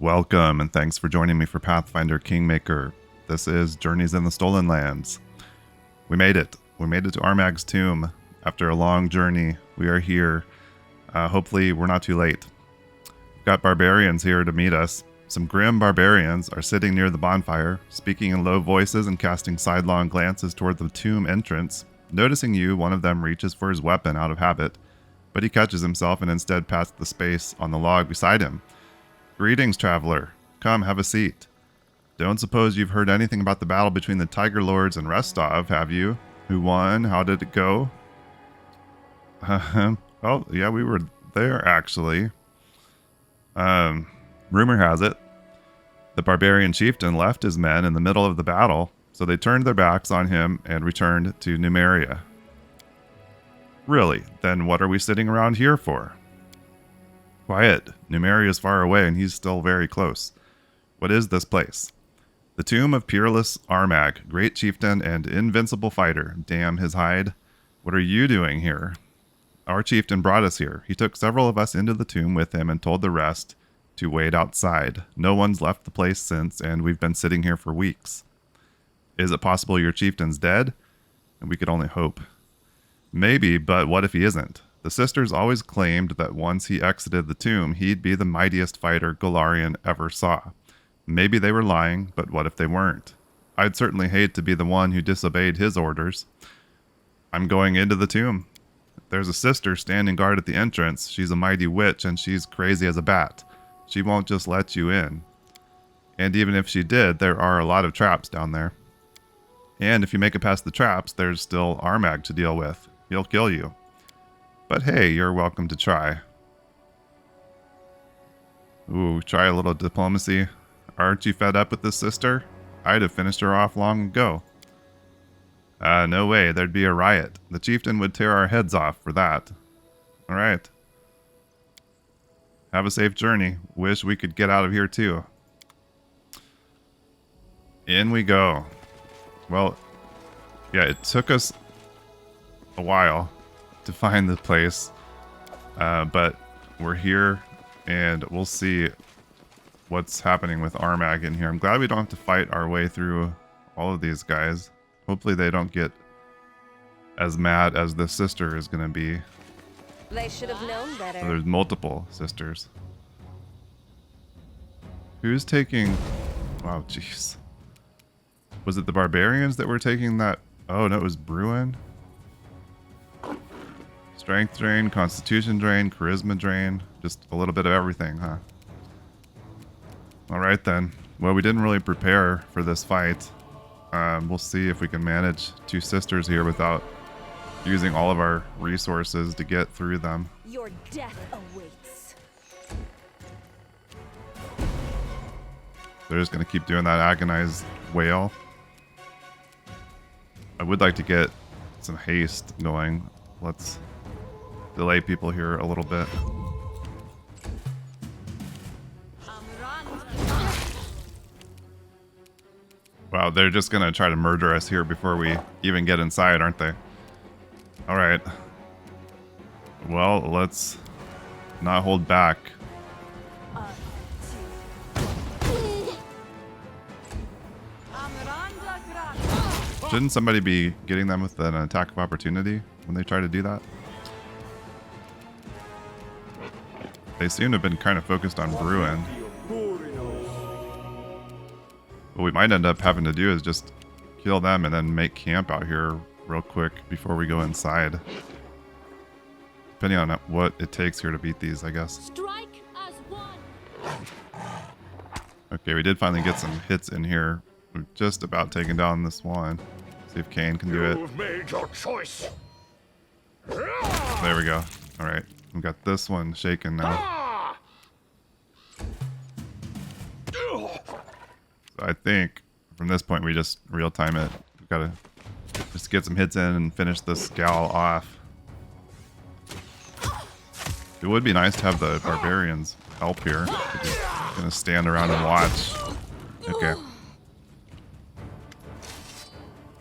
Welcome, and thanks for joining me for Pathfinder Kingmaker. This is Journeys in the Stolen Lands. We made it. We made it to Armag's tomb. After a long journey, we are here. Hopefully, we're not too late. We've got barbarians here to meet us. Some grim barbarians are sitting near the bonfire, speaking in low voices and casting sidelong glances toward the tomb entrance. Noticing you, one of them reaches for his weapon out of habit, but he catches himself and instead passes the space on the log beside him. Greetings, traveler. Come, have a seat. Don't suppose you've heard anything about the battle between the Tiger Lords and Restov, have you? Who won? How did it go? Well, yeah, we were there, actually. Rumor has it, the barbarian chieftain left his men in the middle of the battle, so they turned their backs on him and returned to Numeria. Really? Then what are we sitting around here for? Quiet. Numeria is far away and he's still very close. What is this place? The tomb of peerless Armag, great chieftain and invincible fighter. Damn his hide. What are you doing here? Our chieftain brought us here. He took several of us into the tomb with him and told the rest to wait outside. No one's left the place since, and we've been sitting here for weeks. Is it possible your chieftain's dead? And we could only hope. Maybe, but what if he isn't? The sisters always claimed that once he exited the tomb, he'd be the mightiest fighter Golarion ever saw. Maybe they were lying, but what if they weren't? I'd certainly hate to be the one who disobeyed his orders. I'm going into the tomb. There's a sister standing guard at the entrance. She's a mighty witch, and she's crazy as a bat. She won't just let you in. And even if she did, there are a lot of traps down there. And if you make it past the traps, there's still Armag to deal with. He'll kill you. But hey, you're welcome to try. Ooh, try a little diplomacy. Aren't you fed up with this sister? I'd have finished her off long ago. No way, there'd be a riot. The chieftain would tear our heads off for that. Alright. Have a safe journey. Wish we could get out of here too. In we go. Well, yeah, it took us a while to find the place, but we're here and we'll see what's happening with Armag in here. I'm glad we don't have to fight our way through all of these guys. Hopefully they don't get as mad as the sister is going to be. They should have known better. So there's multiple sisters. Who's taking... Wow, jeez. Was it the barbarians that were taking that? Oh, no, it was Bruin. Strength drain, constitution drain, charisma drain. Just a little bit of everything, huh? Alright then. Well, we didn't really prepare for this fight. We'll see if we can manage two sisters here without using all of our resources to get through them. Your death awaits. They're just going to keep doing that agonized wail. I would like to get some haste going. Let's delay people here a little bit. Wow, they're just going to try to murder us here before we even get inside, aren't they? Alright. Well, let's not hold back. Shouldn't somebody be getting them with an attack of opportunity when they try to do that? They seem to have been kind of focused on Bruin. What we might end up having to do is just kill them and then make camp out here real quick before we go inside. Depending on what it takes here to beat these, I guess. Strike as one. Okay, we did finally get some hits in here. We've just about taken down this one. See if Kane can do it. You've made your choice. There we go. Alright, we've got this one shaken now. So I think from this point we just real time it. We've got to just get some hits in and finish this gal off. It would be nice to have the barbarians help here. They're just gonna stand around and watch. Okay.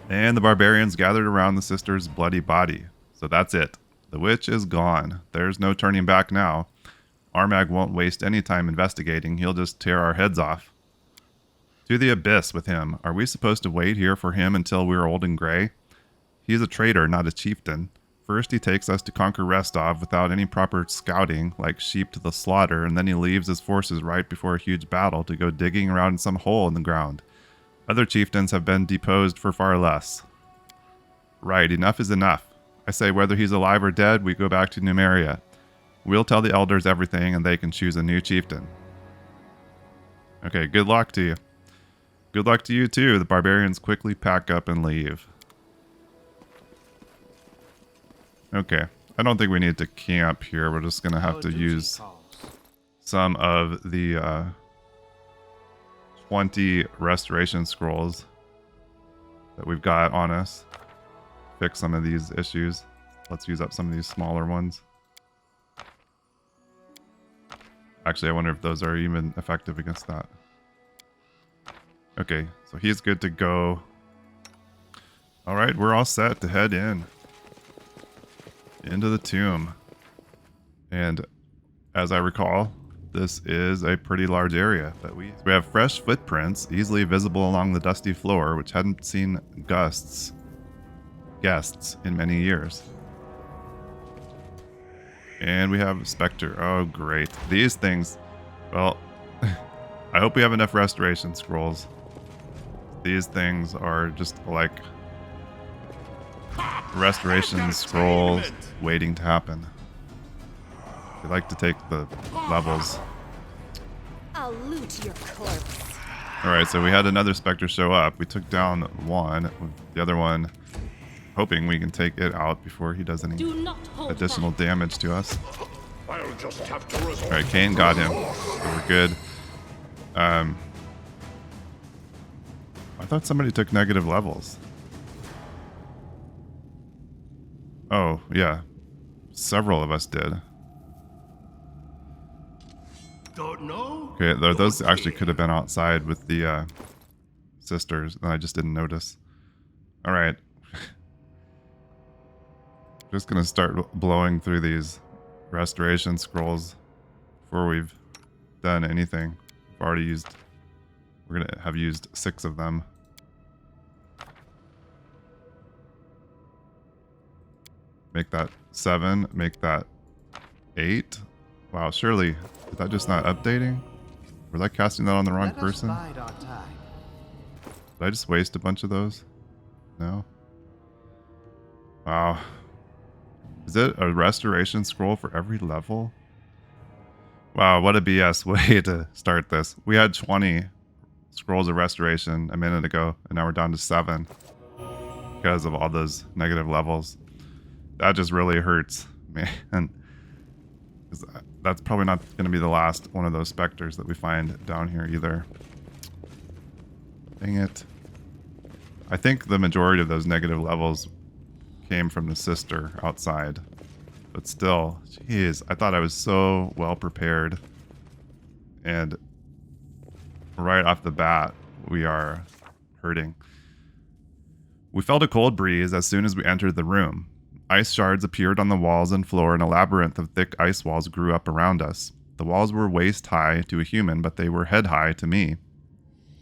And the barbarians gathered around the sister's bloody body. So that's it. The witch is gone. There's no turning back now. Armag won't waste any time investigating. He'll just tear our heads off. To the abyss with him. Are we supposed to wait here for him until we're old and gray? He's a traitor, not a chieftain. First, he takes us to conquer Restov without any proper scouting, like sheep to the slaughter, and then he leaves his forces right before a huge battle to go digging around in some hole in the ground. Other chieftains have been deposed for far less. Right, enough is enough. I say whether he's alive or dead, we go back to Numeria. We'll tell the elders everything and they can choose a new chieftain. Okay, good luck to you. Good luck to you too. The barbarians quickly pack up and leave. Okay, I don't think we need to camp here. We're just going to have to use some of the 20 restoration scrolls that we've got on us. Fix some of these issues. Let's use up some of these smaller ones. Actually, I wonder if those are even effective against that. Okay, so he's good to go. Alright, we're all set to head into the tomb. And as I recall, this is a pretty large area that we have fresh footprints easily visible along the dusty floor, which hadn't seen guests in many years. And we have Spectre. Oh, great. These things, well, I hope we have enough restoration scrolls. These things are just like restoration scrolls waiting to happen. They like to take the levels. I'll loot your corpse. Alright, so we had another Spectre show up. We took down one, with the other one hoping we can take it out before he does any additional damage to us. Alright, Kane got him. So we're good. I thought somebody took negative levels. Oh, yeah. Several of us did. Don't know? Okay, those actually could have been outside with the sisters, and I just didn't notice. Alright. Just gonna start blowing through these restoration scrolls before we've done anything. We've already used... We're gonna have used 6 of them. Make that 7. Make that 8. Wow, surely... Is that just not updating? Was I casting that on the wrong person? Did I just waste a bunch of those? No? Wow. Is it a restoration scroll for every level? Wow, what a BS way to start this. We had 20 scrolls of restoration a minute ago, and now we're down to 7 because of all those negative levels. That just really hurts, man. That's probably not going to be the last one of those specters that we find down here either. Dang it. I think the majority of those negative levels came from the sister outside. But still, jeez, I thought I was so well prepared. And right off the bat, we are hurting. We felt a cold breeze as soon as we entered the room. Ice shards appeared on the walls and floor, and a labyrinth of thick ice walls grew up around us. The walls were waist high to a human, but they were head high to me.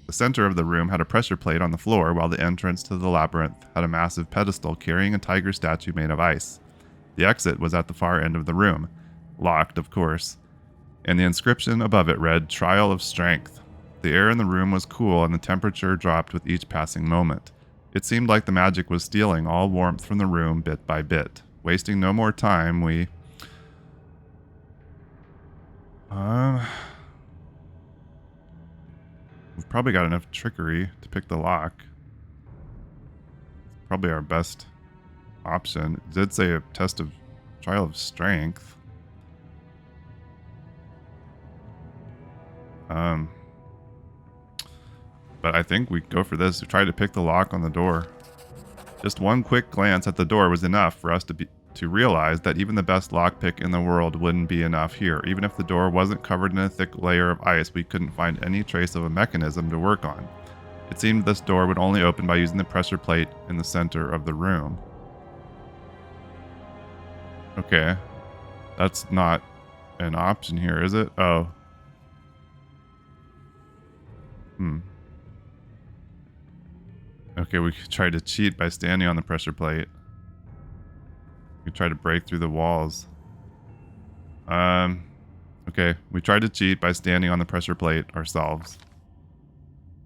The center of the room had a pressure plate on the floor, while the entrance to the labyrinth had a massive pedestal carrying a tiger statue made of ice. The exit was at the far end of the room, locked, of course, and the inscription above it read, "Trial of Strength." The air in the room was cool, and the temperature dropped with each passing moment. It seemed like the magic was stealing all warmth from the room bit by bit. Wasting no more time, we've probably got enough trickery to pick the lock. It's probably our best option. It did say a test of trial of strength. But I think we go for this. We try to pick the lock on the door. Just one quick glance at the door was enough for us to realize that even the best lockpick in the world wouldn't be enough here. Even if the door wasn't covered in a thick layer of ice, we couldn't find any trace of a mechanism to work on. It seemed this door would only open by using the pressure plate in the center of the room. Okay. That's not an option here, is it? Oh. Okay, we could try to cheat by standing on the pressure plate. We could try to break through the walls. Okay, we tried to cheat by standing on the pressure plate ourselves.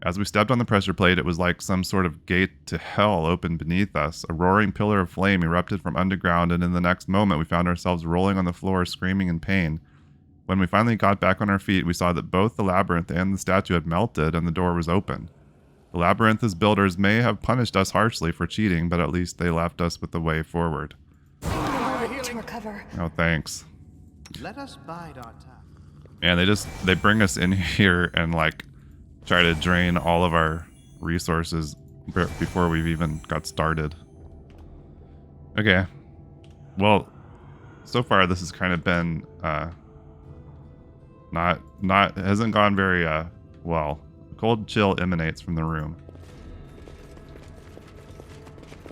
As we stepped on the pressure plate, it was like some sort of gate to hell opened beneath us. A roaring pillar of flame erupted from underground, and in the next moment, we found ourselves rolling on the floor, screaming in pain. When we finally got back on our feet, we saw that both the labyrinth and the statue had melted, and the door was open. The labyrinth's builders may have punished us harshly for cheating, but at least they left us with the way forward. To recover. Oh, thanks. Let us bide our time. And they bring us in here and like try to drain all of our resources before we've even got started. Okay. Well, so far this has kind of been hasn't gone very well. A cold chill emanates from the room.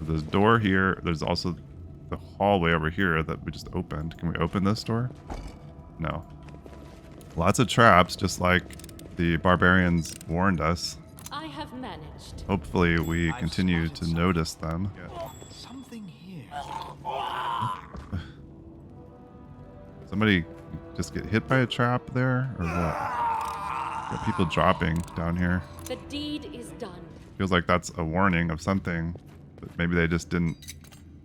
There's a door here. There's also the hallway over here that we just opened. Can we open this door? No. Lots of traps, just like the barbarians warned us. I have managed. Hopefully we continue to notice them. Something here. Somebody just get hit by a trap there, or what? Got people dropping down here. The deed is done. Feels like that's a warning of something, but maybe they just didn't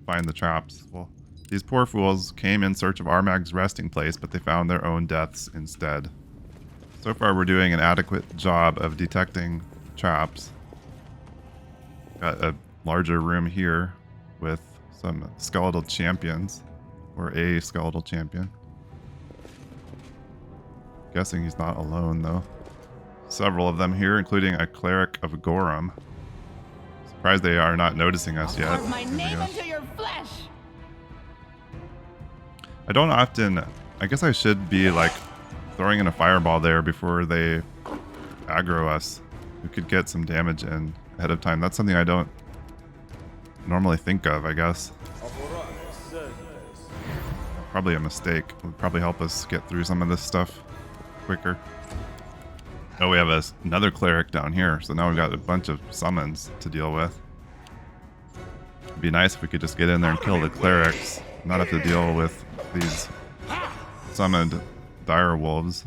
find the traps. Well, these poor fools came in search of Armag's resting place, but they found their own deaths instead. So far, we're doing an adequate job of detecting traps. Got a larger room here with some skeletal champions, or a skeletal champion. Guessing he's not alone, though. Several of them here, including a cleric of Gorum. Surprised they are not noticing us yet. Carve my Here we name go. into your flesh. I don't often... I guess I should be, like, throwing in a fireball there before they aggro us. We could get some damage in ahead of time. That's something I don't normally think of, I guess. Probably a mistake. It would probably help us get through some of this stuff quicker. Oh, we have another cleric down here, so now we've got a bunch of summons to deal with. It'd be nice if we could just get in there and kill the clerics, not have to deal with these summoned dire wolves.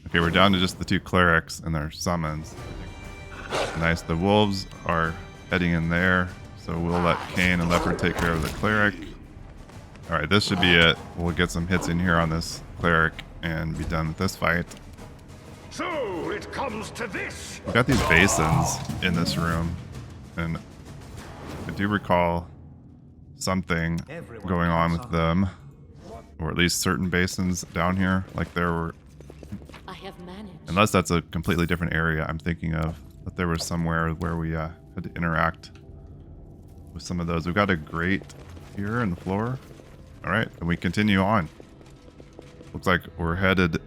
Okay, we're down to just the two clerics and their summons. Nice, the wolves are heading in there, so we'll let Kane and Leopard take care of the cleric. Alright, this should be it. We'll get some hits in here on this cleric and be done with this fight. So it comes to this. We've got these basins in this room, and I do recall something going on with them, or at least certain basins down here. Like there were, I have managed. unless that's a completely different area I'm thinking of, but there was somewhere where we had to interact with some of those. We've got a grate here in the floor. All right, and we continue on. Looks like we're headed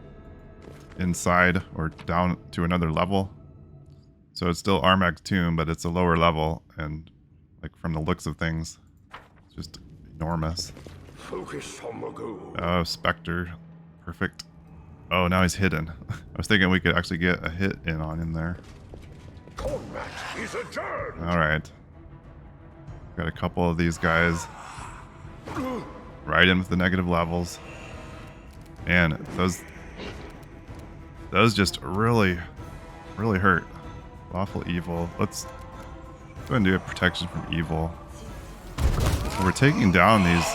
inside or down to another level. So it's still Armag's tomb, but it's a lower level, and like from the looks of things, it's just enormous. Focus on the goal. Oh, Spectre. Perfect. Oh, now he's hidden. I was thinking we could actually get a hit in on him there. Combat is adjourned. All right. Got a couple of these guys right in with the negative levels. And those just really hurt. Lawful evil. Let's go ahead and do a protection from evil. So we're taking down these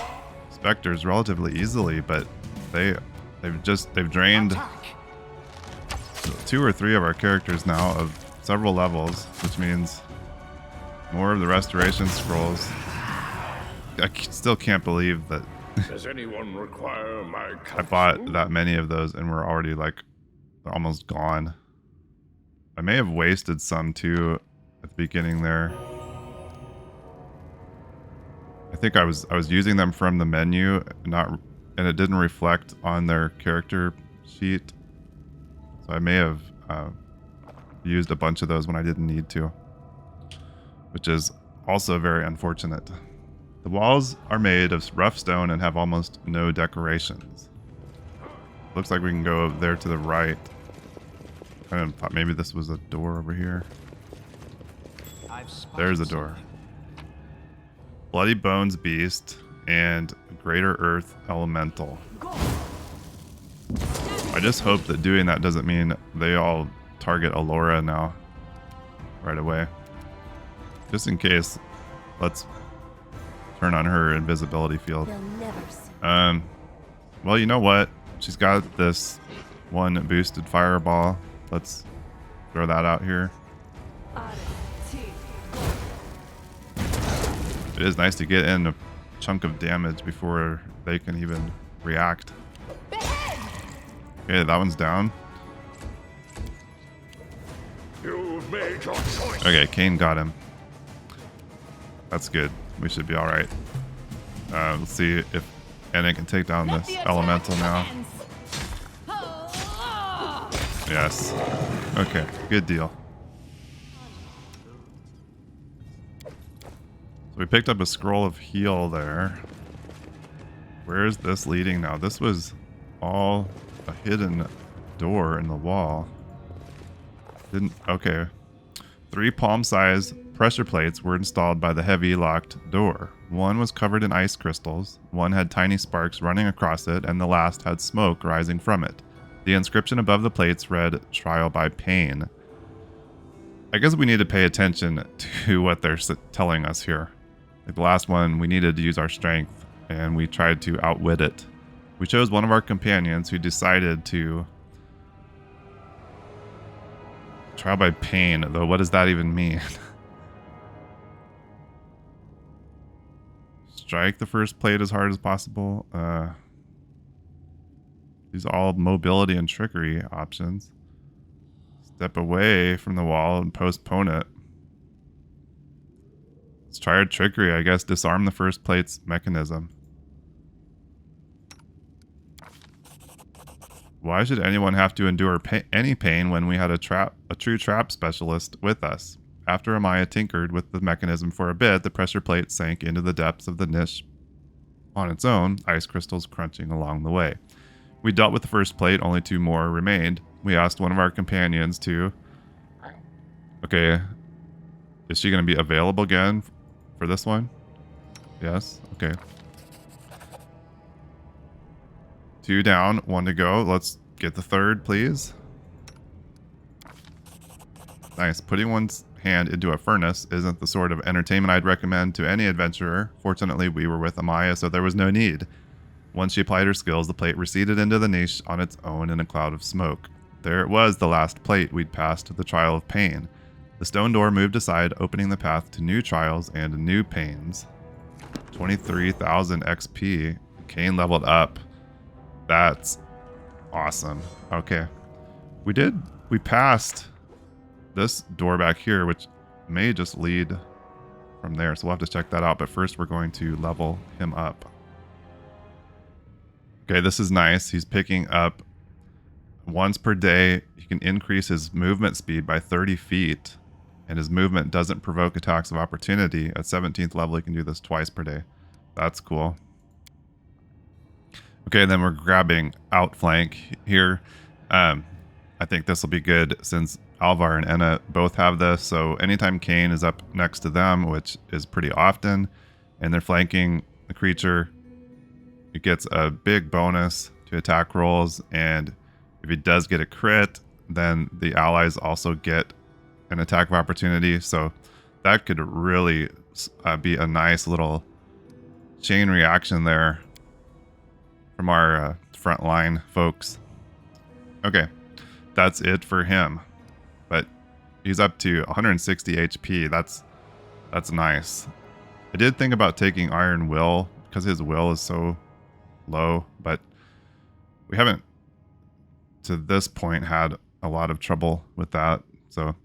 specters relatively easily, but they've drained 2 or 3 of our characters now of several levels, which means more of the restoration scrolls. I still can't believe that Does anyone require my I bought that many of those and we're already like almost gone. I may have wasted some too at the beginning there. I think I was using them from the menu, and it didn't reflect on their character sheet. So I may have used a bunch of those when I didn't need to, which is also very unfortunate. The walls are made of rough stone and have almost no decorations. Looks like we can go there to the right. Kind of thought maybe this was a door over here. There's a door. Bloody Bones Beast and Greater Earth Elemental. I just hope that doing that doesn't mean they all target Alora now right away. Just in case, let's turn on her invisibility field. Well, you know what? She's got this one boosted fireball. Let's throw that out here. It is nice to get in a chunk of damage before they can even react. Okay, that one's down. You've made your choice. Okay, Kane got him. That's good. We should be alright. Let's see if Anna can take down this elemental now. Yes. Okay, good deal. So we picked up a scroll of heal there. Where is this leading now? This was all a hidden door in the wall. Okay. 3 palm-sized pressure plates were installed by the heavy locked door. One was covered in ice crystals, one had tiny sparks running across it, and the last had smoke rising from it. The inscription above the plates read, "Trial by Pain." I guess we need to pay attention to what they're telling us here. Like the last one, we needed to use our strength, and we tried to outwit it. We chose one of our companions who decided to trial by pain, though what does that even mean? Strike the first plate as hard as possible. These are all mobility and trickery options. Step away from the wall and postpone it. Let's try our trickery, I guess. Disarm the first plate's mechanism. Why should anyone have to endure any pain when we had a true trap specialist with us? After Amaya tinkered with the mechanism for a bit, the pressure plate sank into the depths of the niche on its own, ice crystals crunching along the way. We dealt with the first plate, only 2 more remained. We asked one of our companions to... Okay. Is she going to be available again for this one? Yes. Okay. 2 down, 1 to go. Let's get the third, please. Nice. Putting one's hand into a furnace isn't the sort of entertainment I'd recommend to any adventurer. Fortunately, we were with Amaya, so there was no need. Once she applied her skills, the plate receded into the niche on its own in a cloud of smoke. There it was, the last plate we'd passed the trial of pain. The stone door moved aside, opening the path to new trials and new pains. 23,000 XP. Kane leveled up. That's awesome. Okay. We passed this door back here, which may just lead from there. So we'll have to check that out. But first we're going to level him up. Okay, this is nice. He's picking up once per day. He can increase his movement speed by 30 feet. And his movement doesn't provoke attacks of opportunity. At 17th level, he can do this twice per day. That's cool. Okay, then we're grabbing outflank here. I think this will be good since Alvar and Enna both have this. So anytime Kane is up next to them, which is pretty often, and they're flanking the creature, it gets a big bonus to attack rolls. And if he does get a crit, then the allies also get an attack of opportunity. So that could really be a nice little chain reaction there from our front line folks. Okay, that's it for him. But he's up to 160 HP. That's nice. I did think about taking Iron Will because his will is so low, but we haven't to this point had a lot of trouble with that. So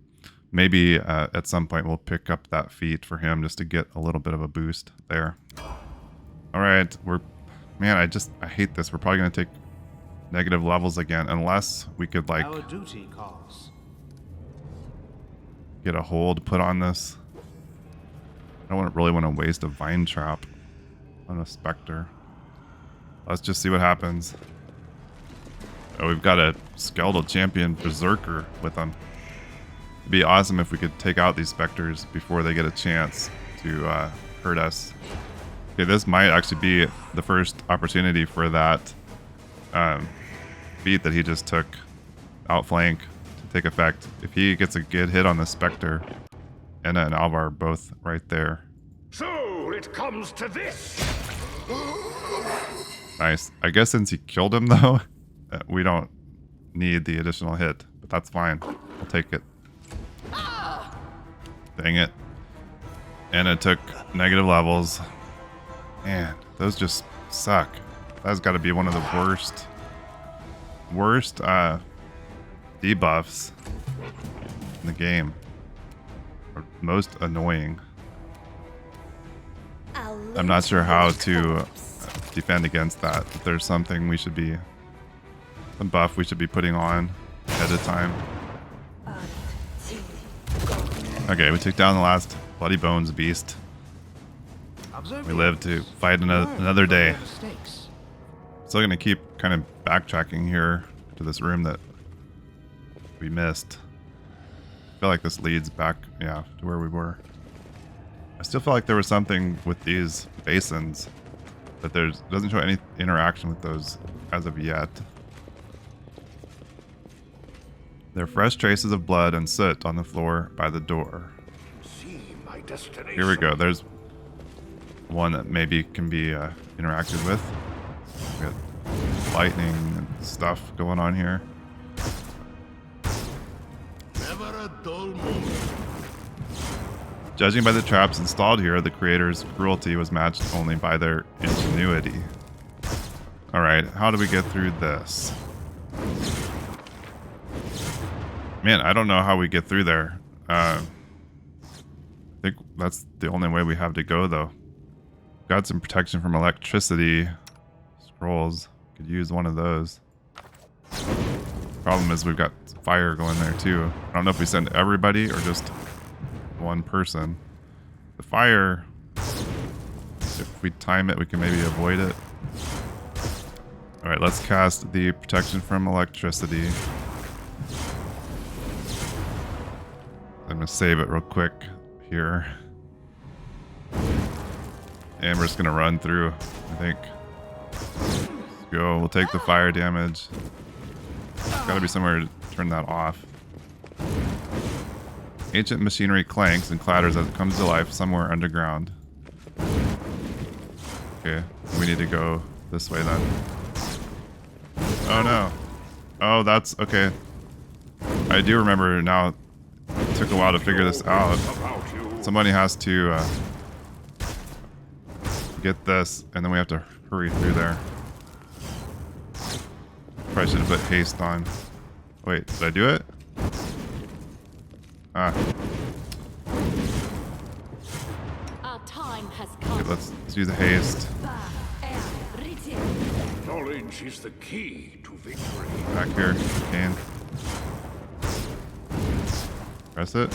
maybe at some point we'll pick up that feat for him just to get a little bit of a boost there. All right, man, I hate this. We're probably going to take negative levels again unless we could like Our duty calls. get a hold put on this. I don't really want to waste a vine trap on a spectre. Let's just see what happens. Oh, we've got a skeletal champion berserker with them. It'd be awesome if we could take out these spectres before they get a chance to hurt us. Okay, this might actually be the first opportunity for that feat that he just took, outflank, to take effect. If he gets a good hit on the spectre, Enna and Alvar are both right there. So it comes to this. Nice. I guess since he killed him though, we don't need the additional hit, but that's fine. I'll take it. Dang it. Enna took negative levels. Man, those just suck. That's got to be one of the worst debuffs in the game. Or most annoying. I'm not sure how to defend against that. If there's something we should be, some buff we should be putting on ahead of time. Okay, we took down the last Bloody Bones beast. We live to fight another day. Still gonna keep kind of backtracking here to this room that we missed. I feel like this leads back, yeah, to where we were. I still feel like there was something with these basins, but doesn't show any interaction with those as of yet. There are fresh traces of blood and soot on the floor by the door. See my destination. Here we go. There's one that maybe can be interacted with. We got lightning and stuff going on here. Never a dull moment. Judging by the traps installed here, the creator's cruelty was matched only by their ingenuity. Alright, how do we get through this? Man, I don't know how we get through there. I think that's the only way we have to go, though. Got some protection from electricity. Scrolls. Could use one of those. Problem is we've got fire going there, too. I don't know if we send everybody or just one person. The fire, if we time it, we can maybe avoid it. Alright, let's cast the protection from electricity. I'm gonna save it real quick here. And we're just gonna run through, I think. Let's go. We'll take the fire damage. There's gotta be somewhere to turn that off. Ancient machinery clanks and clatters as it comes to life somewhere underground. Okay, we need to go this way then. Oh no. Oh, that's okay. I do remember now. It took a while to figure this out. Somebody has to get this, and then we have to hurry through there. Probably should have put haste on. Wait, did I do it? Ah. Our time has come. Okay, let's do the haste. Knowledge is the key to victory. Back here, can. Press it.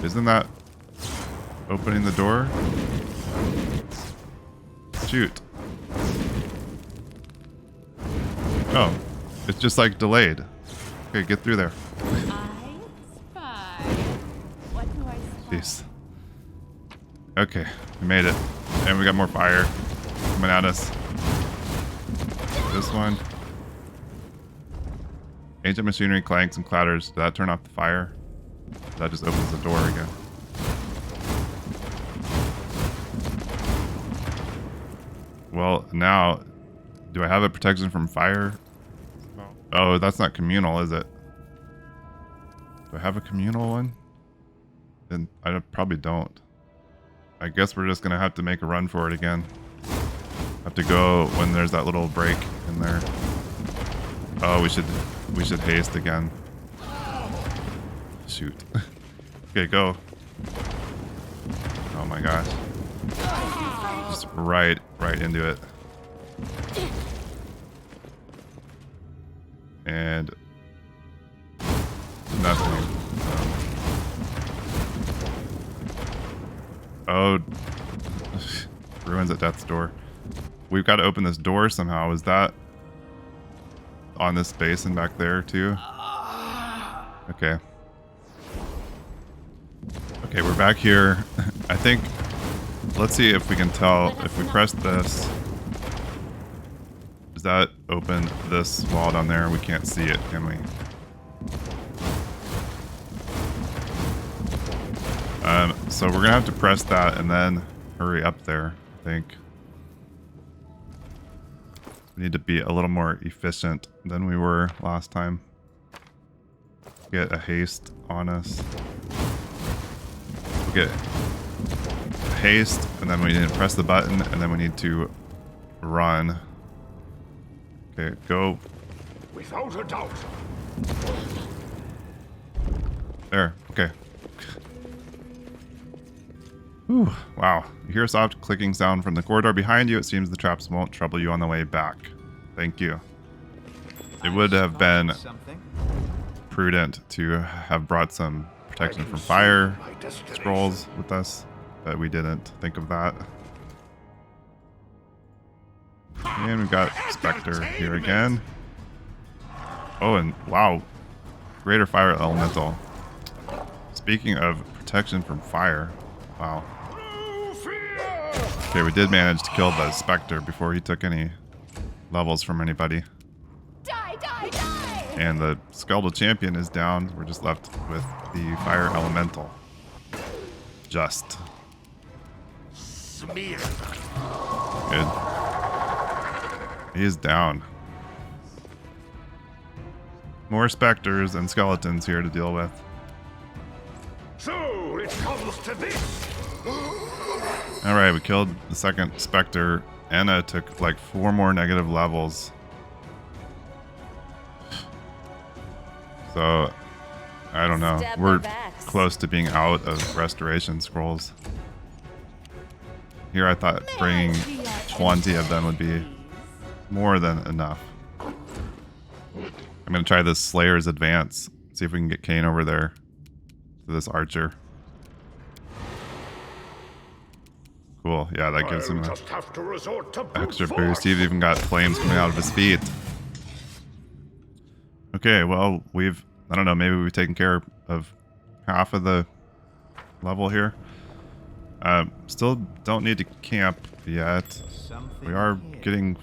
Isn't that opening the door? Shoot. Oh, it's just like delayed. Okay, get through there. I spy. What do I spy? Jeez. Okay, we made it. And we got more fire coming at us. This one. Ancient machinery clanks and clatters. Did that turn off the fire? That just opens the door again. Well, now, do I have a protection from fire? Oh, that's not communal, is it? Do I have a communal one? Then I probably don't. I guess we're just gonna have to make a run for it again. Have to go when there's that little break in there. Oh, we should haste again. Shoot. Okay, go. Oh my gosh. Just right into it. And nothing. Oh, ruins at death's door. We've got to open this door somehow. Is that on this basin back there too? Okay. Okay, we're back here. I think, let's see if we can tell, if we press this, does that open this wall down there? We can't see it, can we? So we're gonna have to press that and then hurry up there, I think. We need to be a little more efficient than we were last time. Get a haste on us. We'll get haste, and then we need to press the button, and then we need to run. Okay, go. Without a doubt. There, okay. Whew, wow. You hear a soft clicking sound from the corridor behind you. It seems the traps won't trouble you on the way back. Thank you. It would have been prudent to have brought some protection from fire scrolls with us, but we didn't think of that. And we've got Spectre here again. Oh, and wow. Greater Fire Elemental. Speaking of protection from fire. Wow. Okay, we did manage to kill the Spectre before he took any levels from anybody. Die, die, die! And the Skeletal Champion is down. We're just left with the Fire Elemental. Just. Smear. Good. He is down. More Spectres and Skeletons here to deal with. So it comes to this. Alright, we killed the second Spectre. Anna took like 4 more negative levels. So, I don't know. Stab We're their backs. close to being out of restoration scrolls. Here I thought bringing 20 of them would be more than enough. I'm going to try this Slayer's Advance. See if we can get Kane over there to this archer. Cool. Yeah, that gives him I'll an just have to resort to brute extra force. boost. He's even got flames coming out of his feet. Okay, well, I don't know, maybe we've taken care of half of the level here. Still don't need to camp yet. We are getting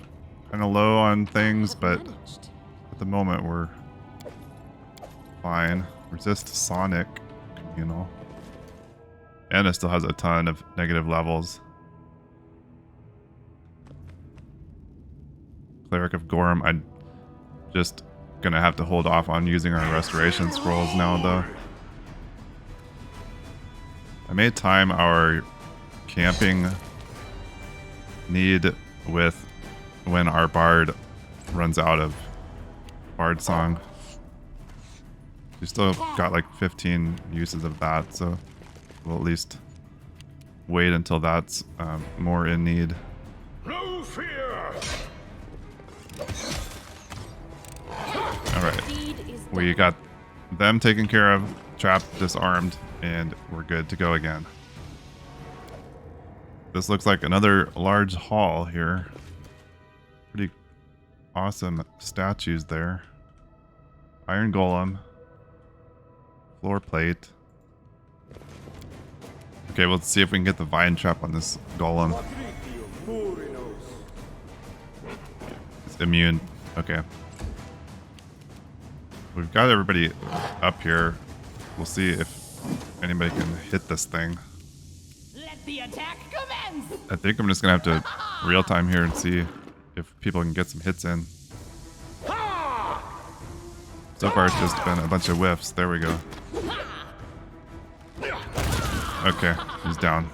kind of low on things, but at the moment we're fine. Resist Sonic, you know. Anna still has a ton of negative levels. Cleric of Gorham, I'm just gonna have to hold off on using our restoration scrolls now, though. I may time our camping need with when our bard runs out of bard song. We still got like 15 uses of that, so we'll at least wait until that's more in need. No fear. Alright, we got them taken care of, trapped, disarmed, and we're good to go again. This looks like another large hall here. Pretty awesome statues there. Iron Golem. Floor plate. Okay, let's see if we can get the vine trap on this golem. It's immune. Okay. We've got everybody up here. We'll see if anybody can hit this thing. Let the attack commence! I think I'm just gonna have to real time here and see if people can get some hits in. So far it's just been a bunch of whiffs. There we go. Okay, he's down.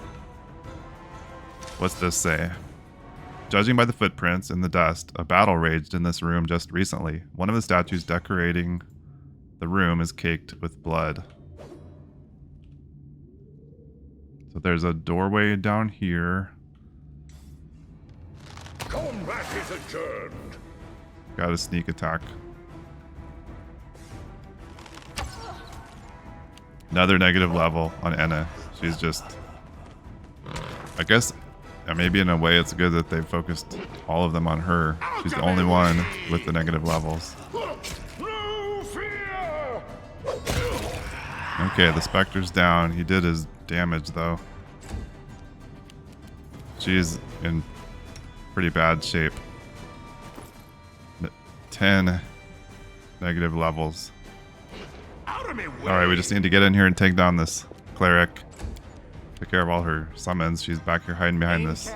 What's this say? Judging by the footprints in the dust, a battle raged in this room just recently. One of the statues decorating the room is caked with blood. So there's a doorway down here. Combat is adjourned. Got a sneak attack. Another negative level on Enna. She's just... I guess maybe in a way it's good that they focused all of them on her. She's the only one with the negative levels. No fear! Okay, the specter's down. He did his damage though. She's in pretty bad shape. 10 negative levels. Out of me, Alright, we just need to get in here and take down this cleric. Take care of all her summons. She's back here hiding behind this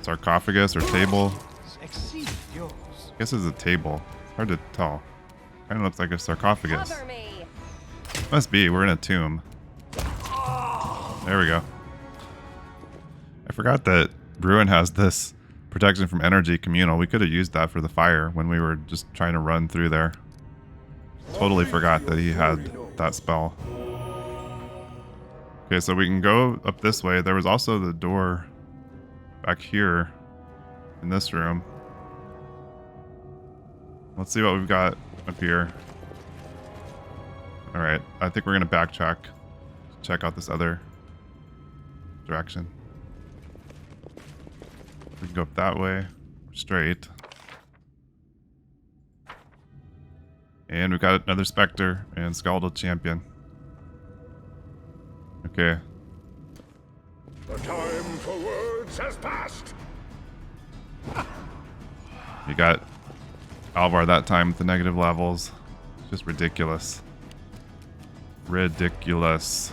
sarcophagus or table. Exceed yours. I guess it's a table. It's hard to tell. Kind of looks like a sarcophagus. Cover me. Must be. We're in a tomb. There we go. I forgot that Bruin has this protection from energy communal. We could have used that for the fire when we were just trying to run through there. Totally forgot that he had that spell. Okay, so we can go up this way. There was also the door back here in this room. Let's see what we've got up here. Alright, I think we're going to backtrack. Check out this other direction. We can go up that way, straight. And we've got another Spectre and Skeletal Champion. Okay. The time for words has passed. You got Alvar that time with the negative levels. Just ridiculous. Ridiculous.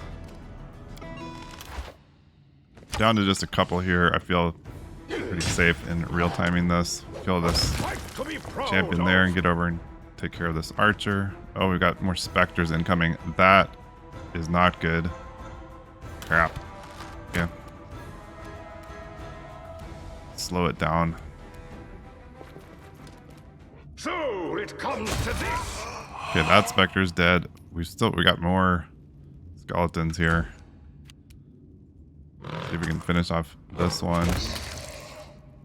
Down to just a couple here. I feel pretty safe in real timing this. Kill this To be proud champion of. there and get over and take care of this archer. Oh, we've got more specters incoming. That is not good. Crap. Okay. Slow it down. So it comes to this. Okay, that specter's dead. We got more skeletons here. See if we can finish off this one.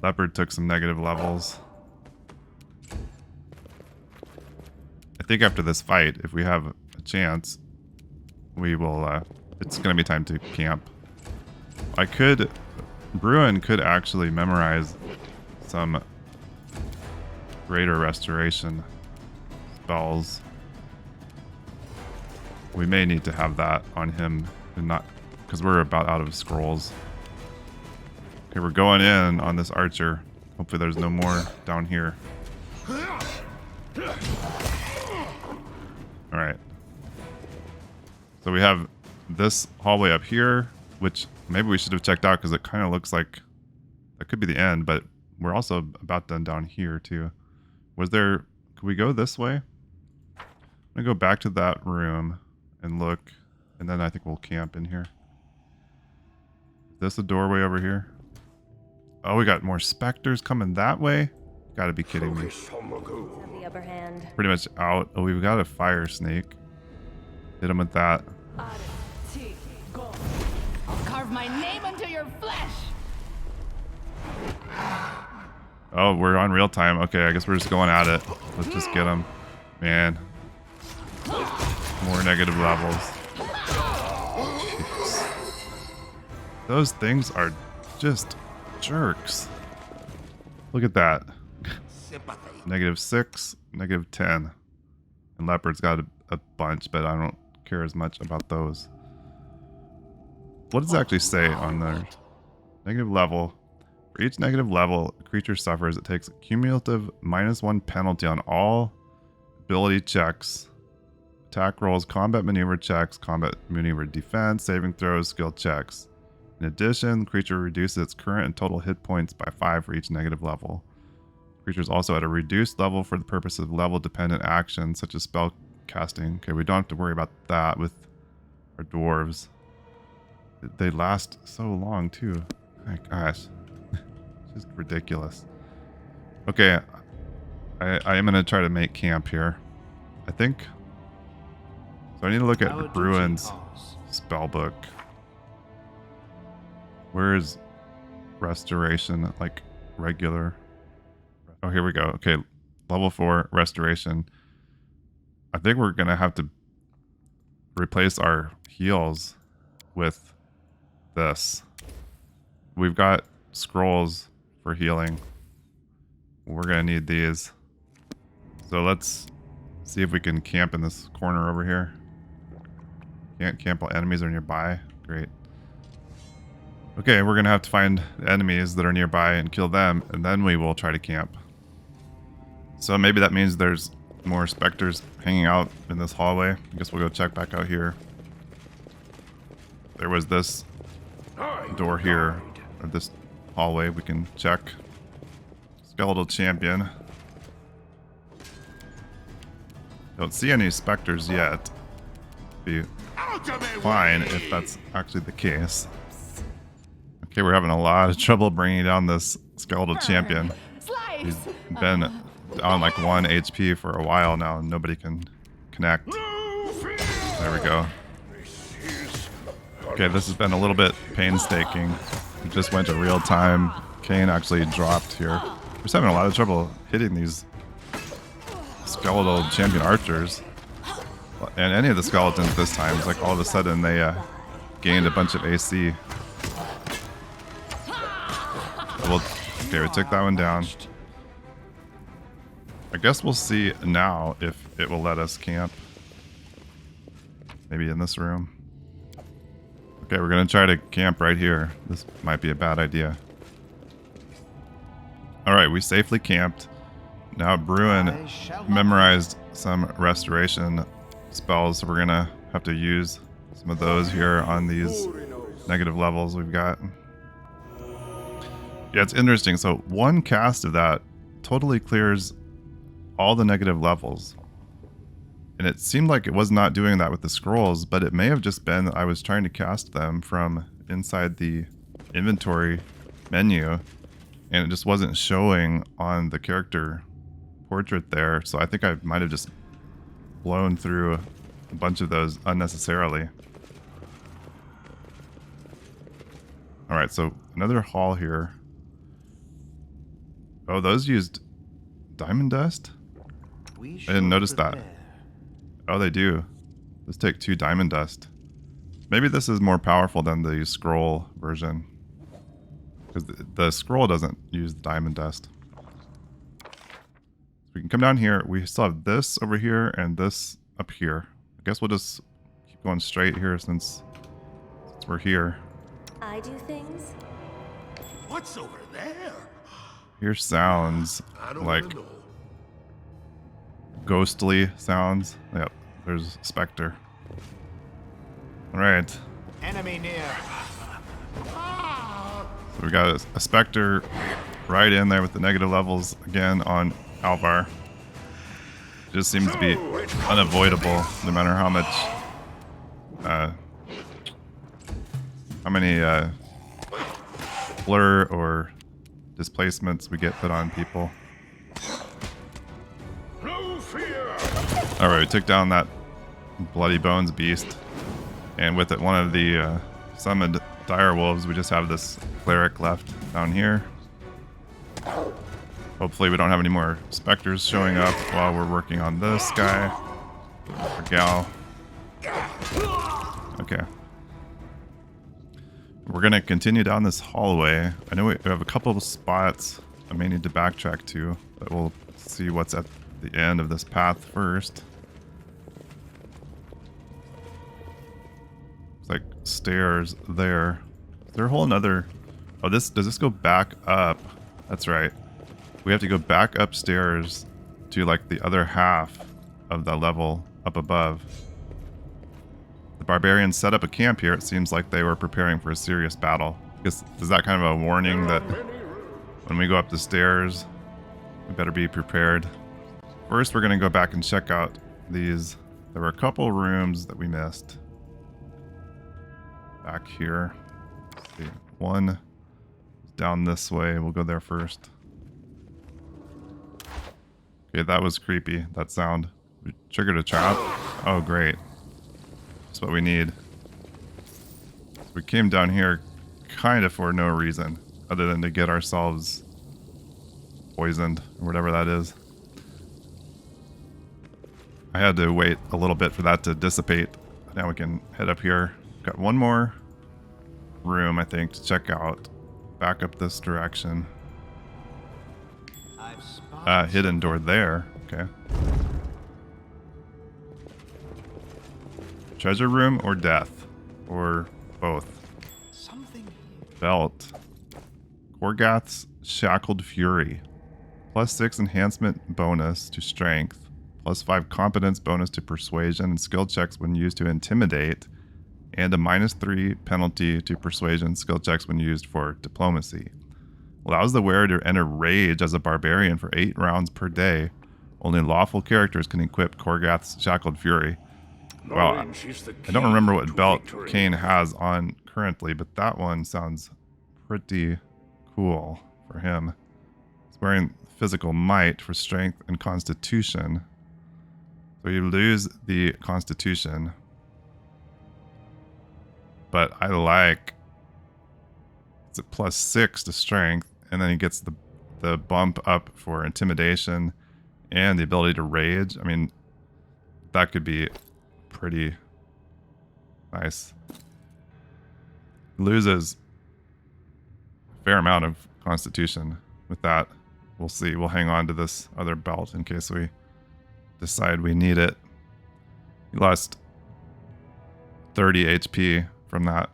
Leopard took some negative levels. I think after this fight, if we have a chance, we will, it's gonna be time to camp. Bruin could actually memorize some greater restoration spells. We may need to have that on him, and not, because we're about out of scrolls. Okay, we're going in on this archer. Hopefully there's no more down here. Alright. So we have this hallway up here, which maybe we should have checked out because it kind of looks like that could be the end, but we're also about done down here too. Could we go this way? I'm gonna go back to that room and look, and then I think we'll camp in here. Is this a doorway over here? Oh, we got more specters coming that way? Gotta be kidding me. Have the upper hand. Pretty much out. Oh, we've got a fire snake. Hit him with that. I'll carve my name into your flesh. Oh, we're on real time. Okay, I guess we're just going at it. Let's just get him. Man. More negative levels. Jeez. Those things are just jerks. Look at that. -6, -10. And Leopard's got a bunch, but I don't care as much about those. What does it actually say on there? Negative level. For each negative level a creature suffers, it takes a cumulative -1 penalty on all ability checks, attack rolls, combat maneuver checks, combat maneuver defense, saving throws, skill checks. In addition, the creature reduces its current and total hit points by 5 for each negative level. Creatures also at a reduced level for the purpose of level-dependent actions, such as spell casting. Okay, we don't have to worry about that with our dwarves. They last so long, too. My gosh. Just ridiculous. Okay, I am going to try to make camp here. I think. So I need to look Our at Bruin's duty calls. spell book. Where is restoration? Like regular. Oh, here we go. Okay, level 4 restoration. I think we're gonna have to replace our heals with this. We've got scrolls for healing. We're gonna need these. So let's see if we can camp in this corner over here. Can't camp while enemies are nearby. Great. Okay, we're gonna have to find enemies that are nearby and kill them, and then we will try to camp. So maybe that means there's more specters hanging out in this hallway. I guess we'll go check back out here. There was this door here, or this hallway we can check. Skeletal champion. Don't see any specters yet. Be fine if that's actually the case. Okay, we're having a lot of trouble bringing down this skeletal champion. He's been on like 1 HP for a while now and nobody can connect. There we go. Okay, this has been a little bit painstaking. It just went to real time. Kane actually dropped here. We're just having a lot of trouble hitting these skeletal champion archers. And any of the skeletons this time. It's like all of a sudden they gained a bunch of AC. Okay, we took that one down. I guess we'll see now if it will let us camp. Maybe in this room. Okay, we're gonna try to camp right here. This might be a bad idea. Alright, we safely camped. Now Bruin memorized some restoration spells, so we're gonna have to use some of those here on these negative levels we've got. Yeah, it's interesting. So one cast of that totally clears all the negative levels. And it seemed like it was not doing that with the scrolls, but it may have just been that I was trying to cast them from inside the inventory menu, and it just wasn't showing on the character portrait there. So I think I might have just blown through a bunch of those unnecessarily. Alright, so another hall here. Oh, those used diamond dust? I didn't notice that. Oh, they do. Let's take 2 diamond dust. Maybe this is more powerful than the scroll version. Because the scroll doesn't use the diamond dust. We can come down here. We still have this over here and this up here. I guess we'll just keep going straight here since we're here. I do things. What's over there? Here sounds like ghostly sounds. Yep, there's a specter. Alright. Enemy near. So we got a specter right in there with the negative levels again on Alvar. It just seems to be unavoidable no matter how much how many blur or displacements we get put on people. Alright, we took down that Bloody Bones beast, and with it one of the summoned dire wolves. We just have this cleric left down here. Hopefully we don't have any more specters showing up while we're working on this guy or gal. Okay. We're gonna continue down this hallway. I know we have a couple of spots I may need to backtrack to, but we'll see what's at the end of this path first. It's like stairs there. Is there a whole another... Oh, does this go back up? That's right. We have to go back upstairs to like the other half of the level up above. The barbarians set up a camp here. It seems like they were preparing for a serious battle. Is that kind of a warning that when we go up the stairs, we better be prepared? First, we're going to go back and check out these. There were a couple rooms that we missed. Back here. Let's see. One down this way. We'll go there first. Okay, that was creepy. That sound. We triggered a trap. Oh, great. That's what we need. So we came down here kind of for no reason other than to get ourselves poisoned or whatever that is. I had to wait a little bit for that to dissipate. Now we can head up here. Got one more room, I think, to check out back up this direction. I've spotted Hidden door there. Okay. Treasure room or death? Or both? something here. Belt. Korgath's Shackled Fury. +6 enhancement bonus to strength. +5 competence bonus to persuasion and skill checks when used to intimidate. And a -3 penalty to persuasion skill checks when used for diplomacy. Allows the wearer to enter rage as a barbarian for 8 rounds per day. Only lawful characters can equip Korgath's Shackled Fury. Wow, Knowledge is the I don't key remember what to belt victory. Kane has on currently, but that one sounds pretty cool for him. He's wearing physical might for strength and constitution. So you lose the constitution. But I like it's a +6 to strength, and then he gets the bump up for intimidation and the ability to rage. I mean, that could be pretty nice. Loses a fair amount of constitution with that. We'll see. We'll hang on to this other belt in case we decide we need it. He lost 30 HP from that.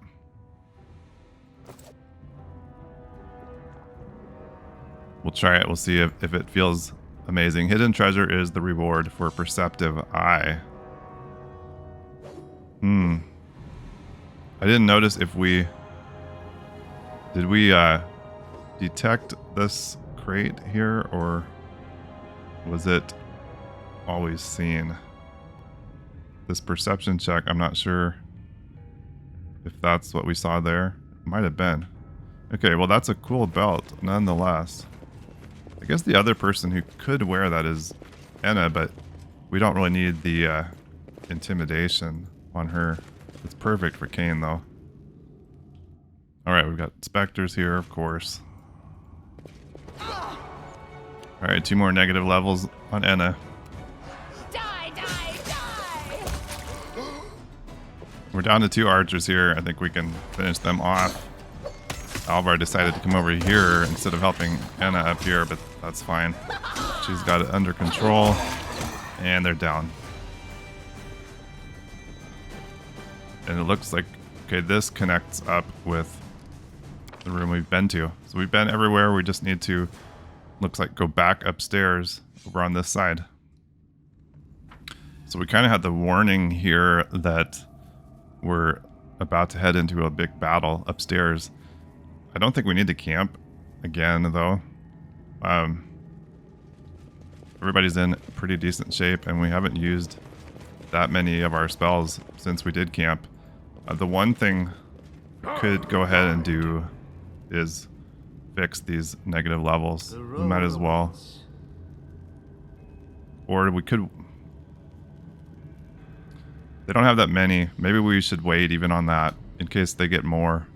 We'll try it. We'll see if it feels amazing. Hidden treasure is the reward for perceptive eye. I didn't notice if we... Did we detect this crate here, or was it always seen? This perception check, I'm not sure if that's what we saw there. Might have been. Okay, well that's a cool belt nonetheless. I guess the other person who could wear that is Enna, but we don't really need the intimidation on her. It's perfect for Kane though. Alright, we've got spectres here, of course. Alright, 2 more negative levels on Enna. Die, die, die! We're down to 2 archers here. I think we can finish them off. Alvar decided to come over here instead of helping Enna up here, but that's fine. She's got it under control. And they're down. And it looks like, okay, this connects up with the room we've been to. So we've been everywhere. We just need to, looks like, go back upstairs over on this side. So we kind of had the warning here that we're about to head into a big battle upstairs. I don't think we need to camp again, though. Everybody's in pretty decent shape, and we haven't used that many of our spells since we did camp. The one thing we could go ahead and do is fix these negative levels. We might as well. Or we could... They don't have that many. Maybe we should wait even on that in case they get more.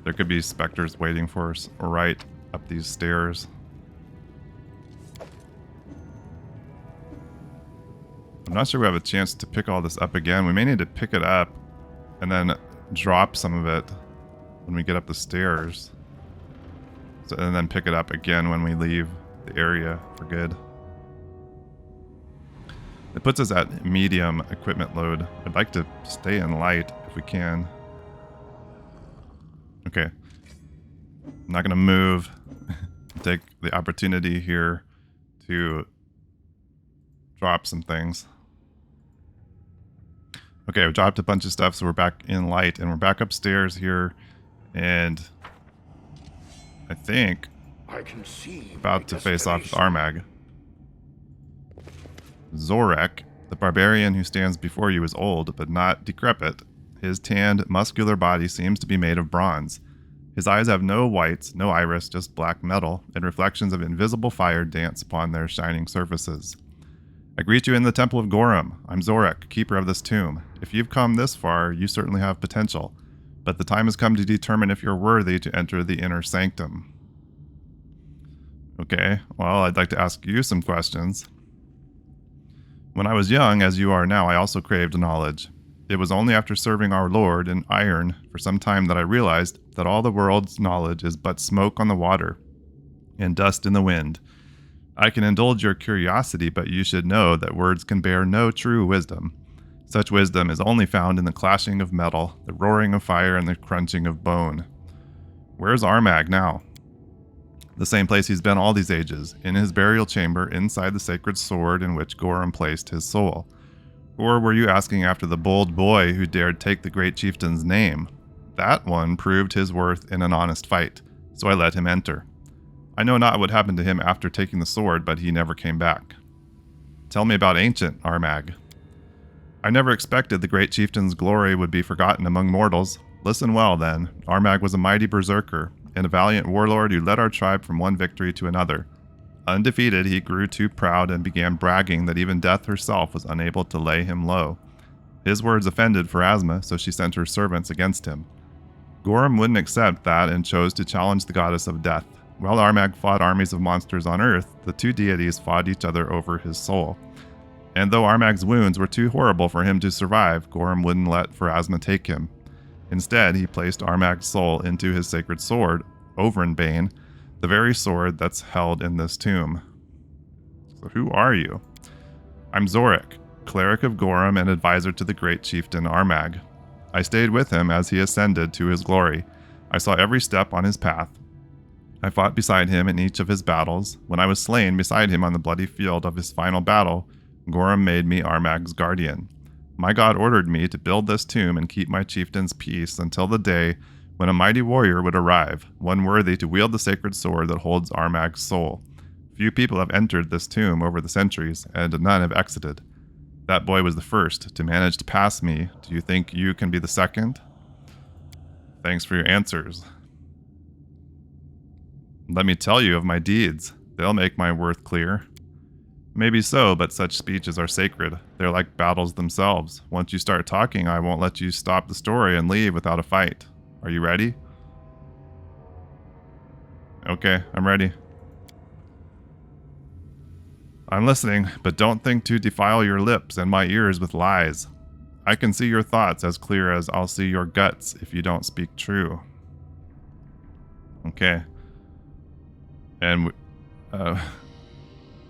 There could be specters waiting for us right up these stairs. I'm not sure we have a chance to pick all this up again. We may need to pick it up and then drop some of it when we get up the stairs. So, and then pick it up again when we leave the area for good. It puts us at medium equipment load. I'd like to stay in light if we can. Okay. I'm not going to move. Take the opportunity here to drop some things. Okay, we dropped a bunch of stuff, so we're back in light, and we're back upstairs here, and I think I can see about to my face off with destination. Armag. Zorek, the barbarian who stands before you, is old, but not decrepit. His tanned, muscular body seems to be made of bronze. His eyes have no whites, no iris, just black metal, and reflections of invisible fire dance upon their shining surfaces. I greet you in the Temple of Gorum. I'm Zorek, keeper of this tomb. If you've come this far, you certainly have potential, but the time has come to determine if you're worthy to enter the inner sanctum. Okay, well, I'd like to ask you some questions. When I was young, as you are now, I also craved knowledge. It was only after serving our Lord in iron for some time that I realized that all the world's knowledge is but smoke on the water and dust in the wind. I can indulge your curiosity, but you should know that words can bear no true wisdom. Such wisdom is only found in the clashing of metal, the roaring of fire, and the crunching of bone. Where's Armag now? The same place he's been all these ages, in his burial chamber inside the sacred sword in which Gorham placed his soul. Or were you asking after the bold boy who dared take the great chieftain's name? That one proved his worth in an honest fight, so I let him enter. I know not what happened to him after taking the sword, but he never came back. Tell me about ancient Armag. I never expected the great chieftain's glory would be forgotten among mortals. Listen well, then. Armag was a mighty berserker, and a valiant warlord who led our tribe from one victory to another. Undefeated, he grew too proud and began bragging that even death herself was unable to lay him low. His words offended Pharasma, so she sent her servants against him. Gorham wouldn't accept that and chose to challenge the goddess of death. While Armag fought armies of monsters on Earth, the two deities fought each other over his soul. And though Armag's wounds were too horrible for him to survive, Gorham wouldn't let Pharasma take him. Instead, he placed Armag's soul into his sacred sword, Overenbane, the very sword that's held in this tomb. So who are you? I'm Zorik, cleric of Gorham and advisor to the great chieftain Armag. I stayed with him as he ascended to his glory. I saw every step on his path. I fought beside him in each of his battles. When I was slain beside him on the bloody field of his final battle, Gorham made me Armag's guardian. My god ordered me to build this tomb and keep my chieftain's peace until the day when a mighty warrior would arrive, one worthy to wield the sacred sword that holds Armag's soul. Few people have entered this tomb over the centuries, and none have exited. That boy was the first to manage to pass me. Do you think you can be the second? Thanks for your answers. Let me tell you of my deeds. They'll make my worth clear. Maybe so, but such speeches are sacred. They're like battles themselves. Once you start talking, I won't let you stop the story and leave without a fight. Are you ready? Okay, I'm ready. I'm listening, but don't think to defile your lips and my ears with lies. I can see your thoughts as clear as I'll see your guts if you don't speak true. Okay. And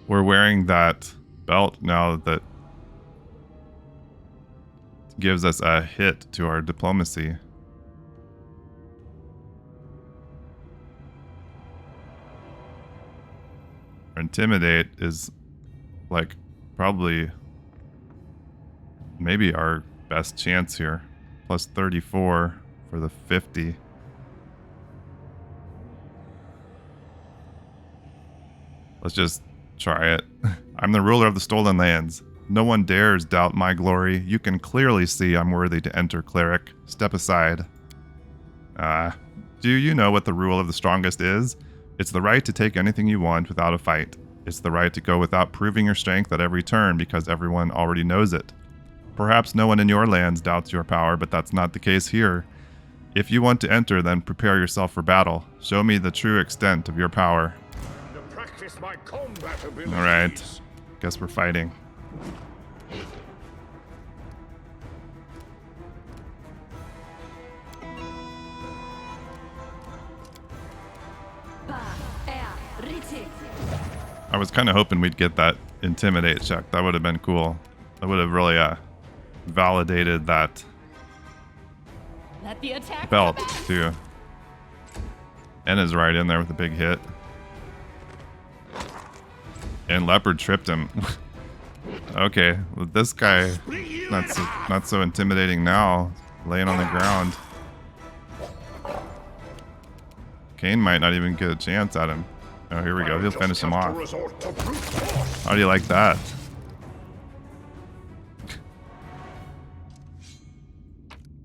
we're wearing that belt now that gives us a hit to our diplomacy. Intimidate is like probably maybe our best chance here. Plus 34 for the 50. Let's just try it. I'm the ruler of the stolen lands. No one dares doubt my glory. You can clearly see I'm worthy to enter, cleric. Step aside. Do you know what the rule of the strongest is? It's the right to take anything you want without a fight. It's the right to go without proving your strength at every turn because everyone already knows it. Perhaps no one in your lands doubts your power, but that's not the case here. If you want to enter, then prepare yourself for battle. Show me the true extent of your power. To practice my combat abilities. Alright. Guess we're fighting. I was kind of hoping we'd get that intimidate check. That would have been cool. That would have really validated that Let the attack belt commence. too. Enna's right in there with a big hit. And Leopard tripped him. Okay, well, this guy not so intimidating now, laying on the ground. Kane might not even get a chance at him. Oh, here we go. He'll finish him off. How do you like that?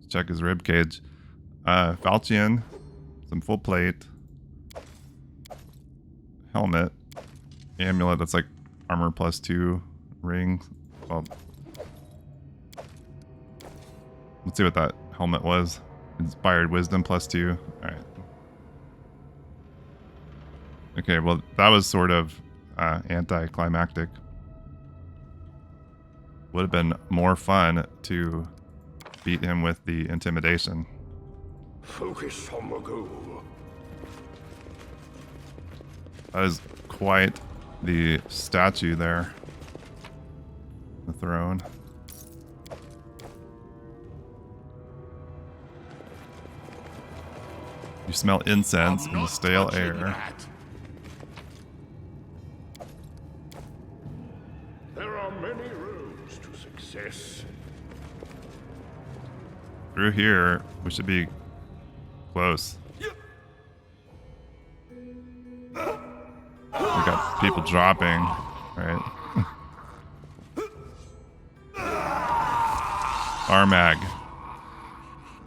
Check his rib cage. Falchion, some full plate, helmet, amulet. That's like armor +2, ring. Well, let's see what that helmet was. Inspired wisdom +2. All right. Okay, well, that was sort of anticlimactic. Would have been more fun to beat him with the intimidation. Focus on the goal. That is quite the statue there. The throne. You smell incense in the stale air. There are many roads to success. Through here, we should be close. We got people dropping, right? Armag.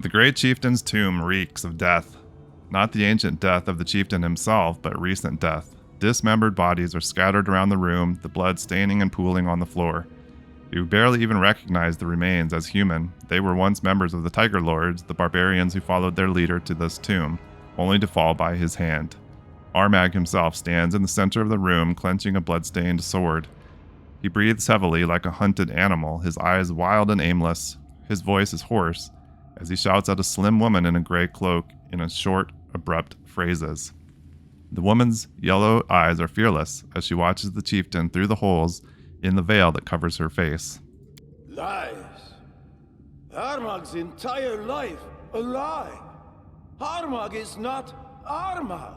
The great chieftain's tomb reeks of death. Not the ancient death of the chieftain himself, but recent death. Dismembered bodies are scattered around the room, the blood staining and pooling on the floor. You barely even recognize the remains as human. They were once members of the Tiger Lords, the barbarians who followed their leader to this tomb, only to fall by his hand. Armag himself stands in the center of the room, clenching a blood-stained sword. He breathes heavily like a hunted animal, his eyes wild and aimless. His voice is hoarse, as he shouts at a slim woman in a gray cloak in short, abrupt phrases. The woman's yellow eyes are fearless as she watches the chieftain through the holes in the veil that covers her face. Lies. Armag's entire life a lie. Armag is not Armag.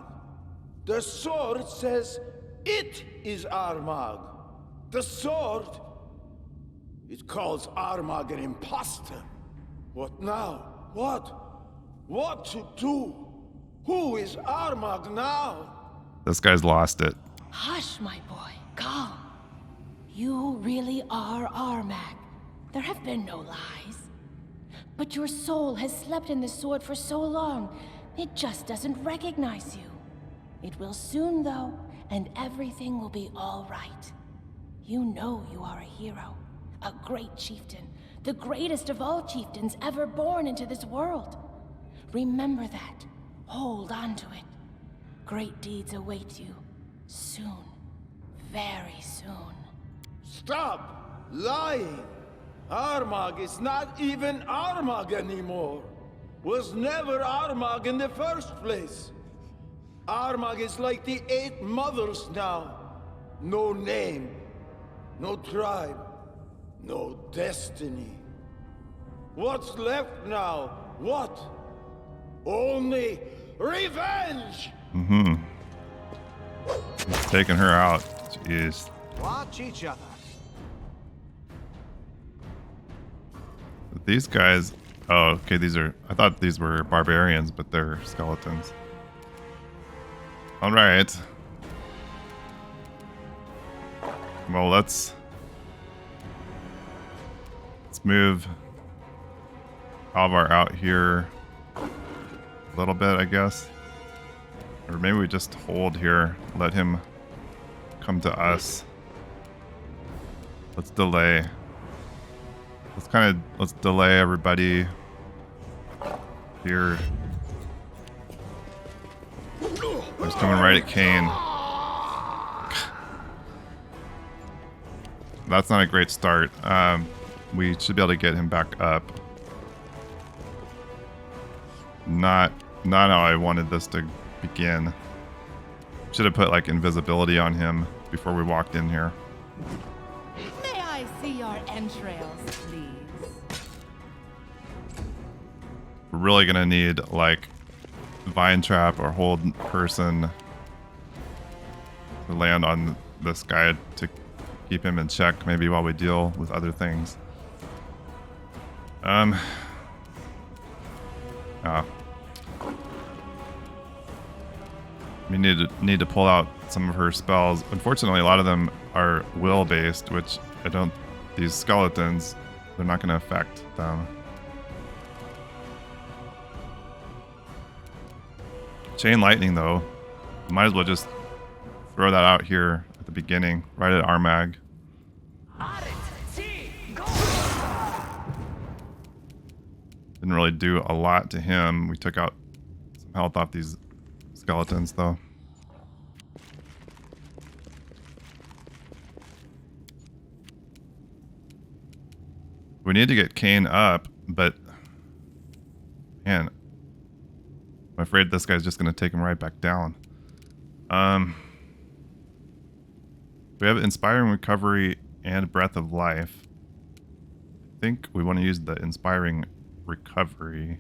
The sword says it is Armag. The sword, it calls Armag an imposter. What now? What? What to do? Who is Armag now? This guy's lost it. Hush, my boy. Calm. You really are Armag. There have been no lies. But your soul has slept in the sword for so long, it just doesn't recognize you. It will soon, though, and everything will be all right. You know you are a hero, a great chieftain, the greatest of all chieftains ever born into this world. Remember that. Hold on to it. Great deeds await you. Soon. Very soon. Stop lying. Armag is not even Armag anymore. Was never Armag in the first place. Armag is like the 8 mothers now. No name, no tribe, no destiny. What's left now? What? Only revenge! He's taking her out. Jeez. Watch each other. These guys... Oh, okay, these are... I thought these were barbarians, but they're skeletons. Alright. Well, let's move Alvar out here a little bit, I guess. Or maybe we just hold here, let him come to us. Let's delay. Let's delay everybody here. He's coming right at Kane. That's not a great start. We should be able to get him back up. Not how I wanted this to begin. Should have put like invisibility on him before we walked in here. May I see your entrails, please? We're really gonna need like vine trap or hold person to land on this guy to keep him in check, maybe while we deal with other things. We need to pull out some of her spells. Unfortunately, a lot of them are will based, which I don't. These skeletons, they're not going to affect them. Chain lightning, though, might as well just throw that out here at the beginning, right at Armag. Didn't really do a lot to him. We took out some health off these skeletons, though. We need to get Kane up, but Man, I'm afraid this guy's just going to take him right back down. We have Inspiring Recovery and Breath of Life. I think we want to use the Inspiring Recovery.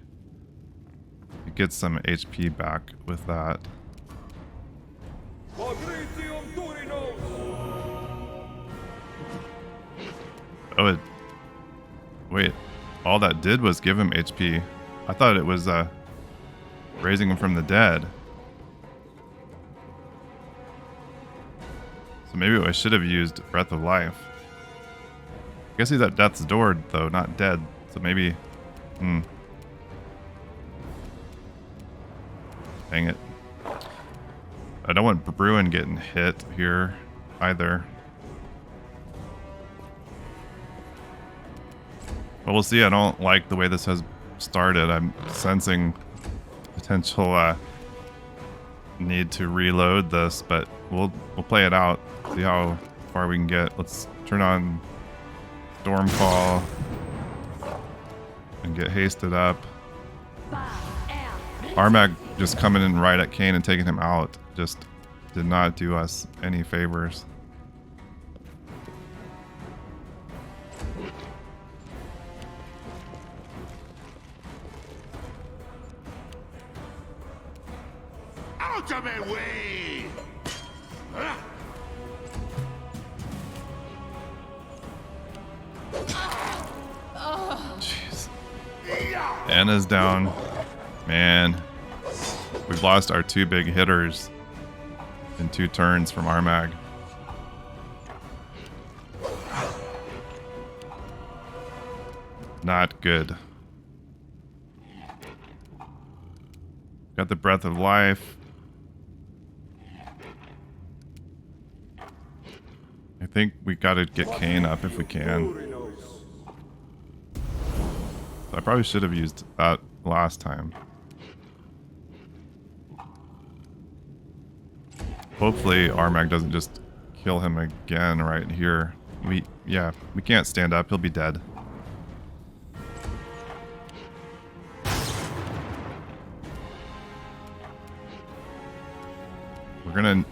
It gets some HP back with that. Oh, it... Wait. All that did was give him HP. I thought it was, raising him from the dead. So maybe I should have used Breath of Life. I guess he's at death's door, though, not dead. So maybe... Dang it. I don't want Bruin getting hit here, either. But we'll see. I don't like the way this has started. I'm sensing potential need to reload this, but we'll play it out. See how far we can get. Let's turn on Stormfall and get hasted up. Armag just coming in right at Kane and taking him out just did not do us any favors. Out of my way! Jeez. Anna's down. Man. We've lost our two big hitters in 2 turns from Armag. Not good. Got the Breath of Life. I think we gotta get Kane up if we can. I probably should have used that last time. Hopefully Armag doesn't just kill him again right here. We can't stand up. He'll be dead. We're gonna...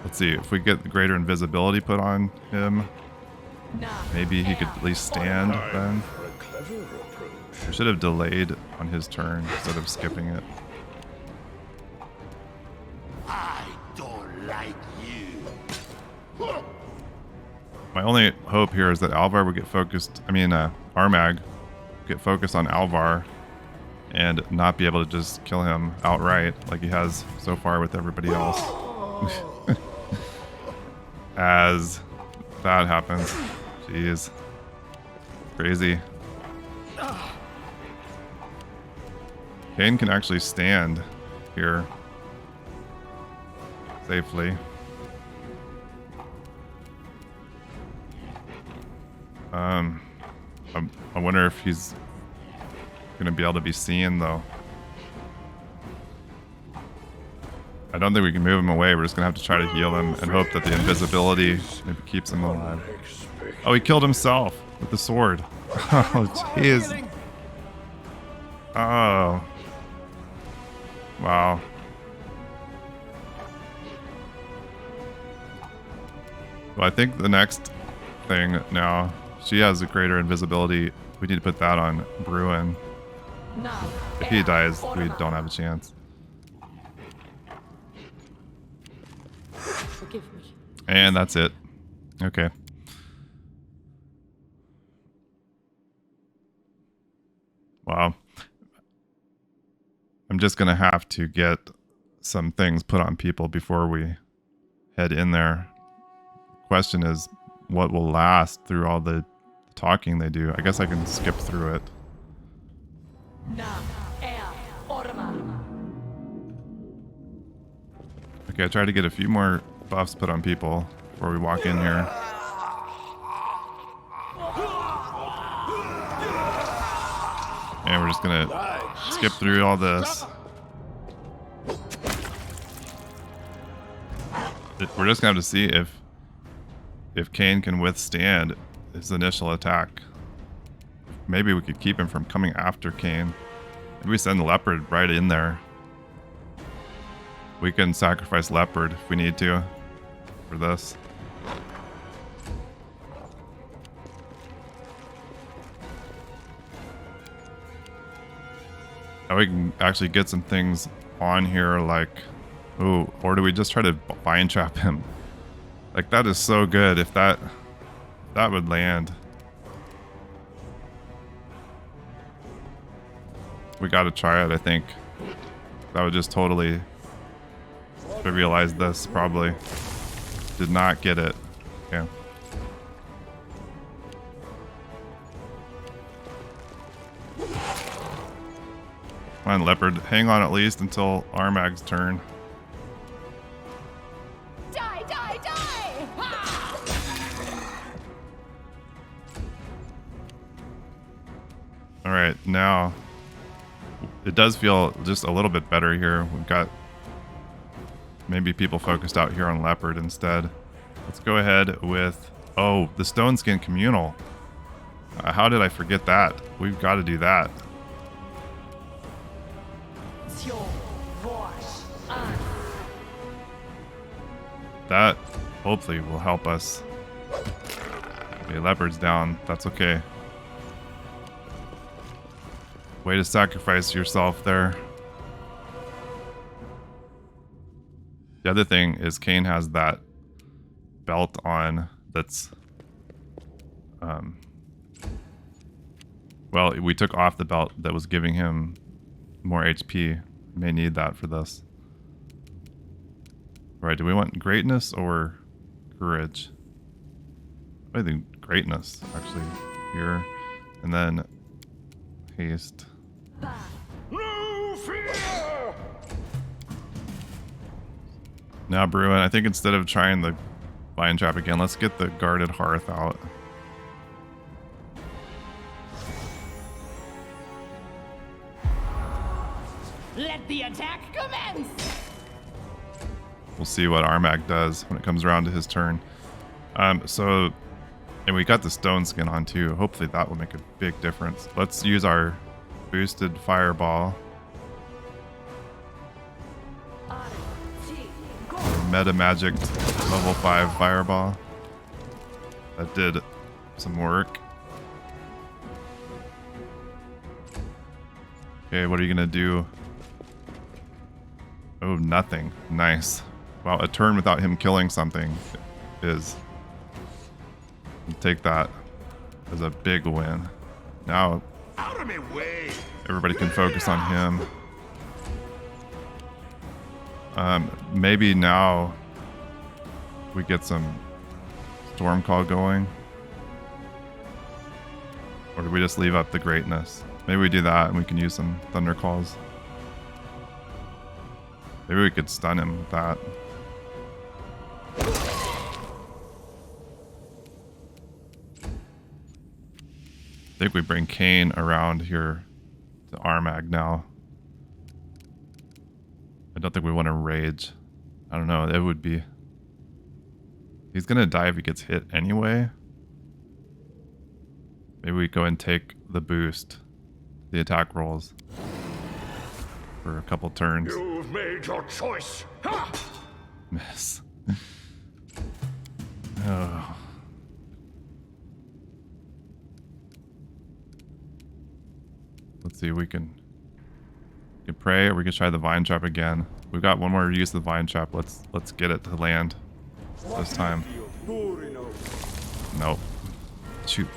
Let's see, if we get greater invisibility put on him, maybe he could at least stand then. We should have delayed on his turn instead of skipping it. I don't like you. My only hope here is that Alvar would get focused, Armag get focused on Alvar and not be able to just kill him outright like he has so far with everybody else. As that happens. Jeez. Crazy. Kane can actually stand here safely. I wonder if he's gonna be able to be seen though. I don't think we can move him away. We're just gonna have to try to heal him and hope that the invisibility maybe keeps him alive. Oh, he killed himself with the sword. Oh, jeez. Oh. Wow. Well, I think the next thing now, she has a greater invisibility. We need to put that on Bruin. If he dies, we don't have a chance. Forgive me. And that's it. Okay. Wow. I'm just going to have to get some things put on people before we head in there. Question is, what will last through all the talking they do? I guess I can skip through it. Okay, I tried to get a few more buffs put on people before we walk in here. And we're just gonna skip through all this. We're just gonna have to see if Kane can withstand his initial attack. Maybe we could keep him from coming after Kane. Maybe we send the leopard right in there. We can sacrifice leopard if we need to for this. Now we can actually get some things on here like, ooh, or do we just try to vine trap him? Like that is so good if that would land. We gotta try it, I think. That would just totally trivialize this, probably. Did not get it. Okay. Come on, leopard. Hang on at least until Armag's turn. Die, die, die! Ha! Alright, now it does feel just a little bit better here. We've got maybe people focused out here on leopard instead. Let's go ahead with, oh, the stone skin communal. How did I forget that? We've got to do that. That hopefully will help us. Okay, leopard's down. That's okay. Way to sacrifice yourself there. The other thing is Kane has that belt on that's well, we took off the belt that was giving him more HP. May need that for this. Right, do we want greatness or courage? I think greatness, actually, here. And then haste. No fear! Now, Bruin, I think instead of trying the vine trap again, let's get the guarded hearth out. Let the attack commence! We'll see what Armag does when it comes around to his turn. So, and we got the stone skin on too. Hopefully that will make a big difference. Let's use our boosted fireball. Meta magic level 5 fireball. That did some work. Okay, what are you gonna do? Oh, nothing. Nice. Wow, a turn without him killing something is... We'll take that as a big win. Now, Out of my way! everybody can focus on him. Maybe now we get some storm call going. Or do we just leave up the greatness? Maybe we do that and we can use some thunder calls. Maybe we could stun him with that. I think we bring Kane around here to Armag now. I don't think we want to rage. I don't know, it would be... He's gonna die if he gets hit anyway. Maybe we go and take the boost, the attack rolls, for a couple turns. You've made your choice! Ha! Miss. Oh. Let's see, we can pray, or we can try the vine trap again. We've got one more use of the vine trap. Let's get it to land this time. Nope. Shoot.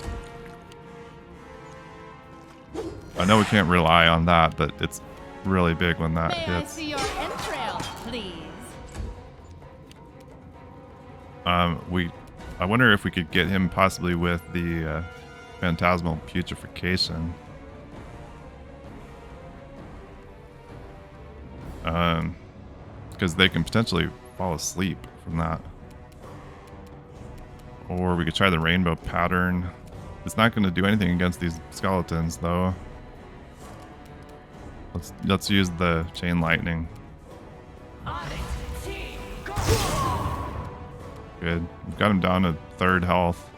I know we can't rely on that, but it's really big when that May I hits. see your entrails, please? I wonder if we could get him possibly with the phantasmal putrefaction. Because they can potentially fall asleep from that. Or we could try the rainbow pattern. It's not going to do anything against these skeletons, though. Let's use the chain lightning. Good. We've got him down to 3rd health.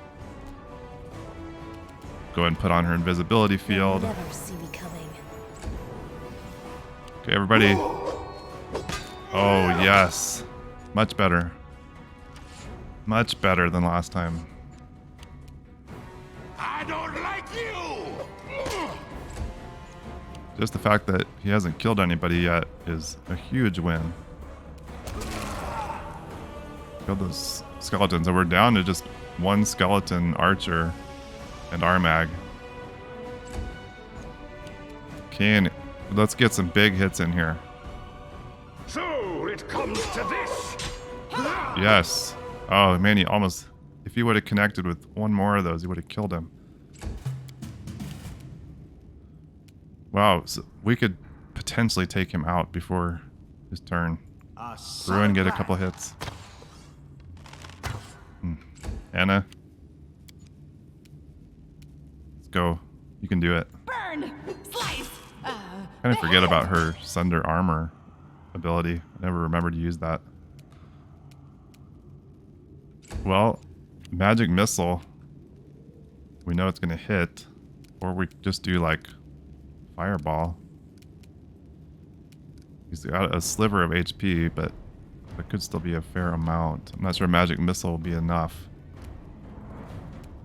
Go ahead and put on her invisibility field. Never see me coming. Okay, everybody. Oh, yes. Much better. Much better than last time. I don't like you! Just the fact that he hasn't killed anybody yet is a huge win. Killed those skeletons, and we're down to just one skeleton archer and Armag. Okay, let's get some big hits in here. So it comes to this. Yes. Oh man, he almost... If he would have connected with one more of those, he would have killed him. Wow, so we could potentially take him out before his turn. Ruin, get a couple hits. Anna. Let's go. You can do it. Burn! Slice! Kind of forget about her Sunder Armor ability. I never remembered to use that. Well, Magic Missile. We know it's going to hit. Or we just do like Fireball. He's got a sliver of HP, but that could still be a fair amount. I'm not sure Magic Missile will be enough.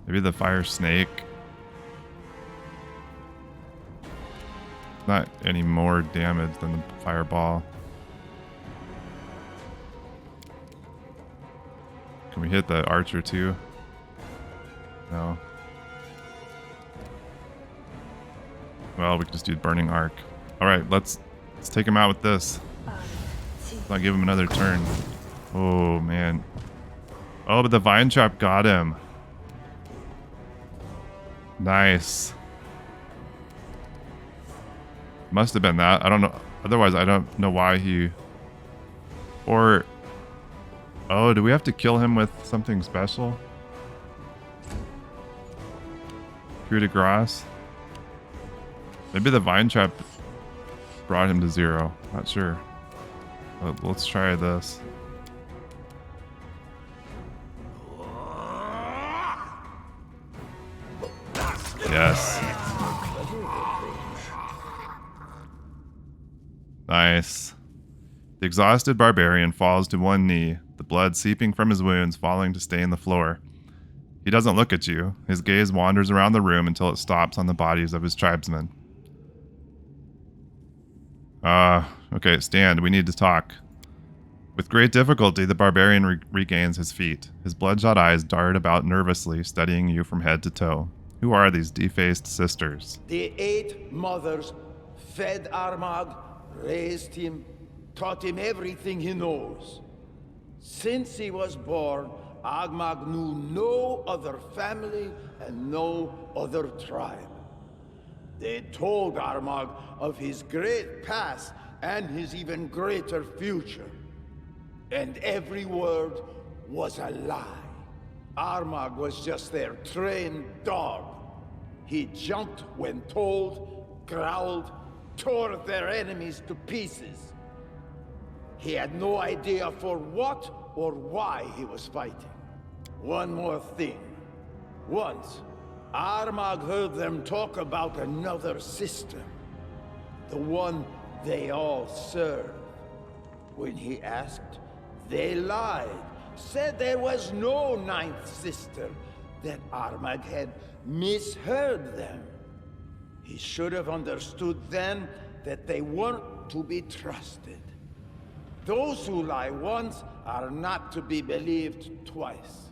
Maybe the Fire Snake. Not any more damage than the Fireball. Can we hit the Archer too? No. Well, we can just do Burning Arc. Alright, let's take him out with this. I'll give him another turn. Oh, man. Oh, but the Vine Trap got him. Nice. Must have been that. I don't know. Otherwise, I don't know why he... Or... Oh, do we have to kill him with something special? Coup de grace? Maybe the Vine Trap brought him to 0. Not sure. But let's try this. Yes. Nice. The exhausted barbarian falls to one knee, the blood seeping from his wounds falling to stain the floor. He doesn't look at you. His gaze wanders around the room until it stops on the bodies of his tribesmen. Okay, stand. We need to talk. With great difficulty, the barbarian regains his feet. His bloodshot eyes dart about nervously, studying you from head to toe. Who are these defaced sisters? The 8 mothers fed Armag, raised him, taught him everything he knows. Since he was born, Armag knew no other family and no other tribe. They told Armag of his great past and his even greater future. And every word was a lie. Armag was just their trained dog. He jumped when told, growled, tore their enemies to pieces. He had no idea for what or why he was fighting. One more thing. Once, Armag heard them talk about another sister. The one they all serve. When he asked, they lied. Said there was no 9th sister. That Armag had misheard them. He should have understood then that they weren't to be trusted. Those who lie once are not to be believed twice.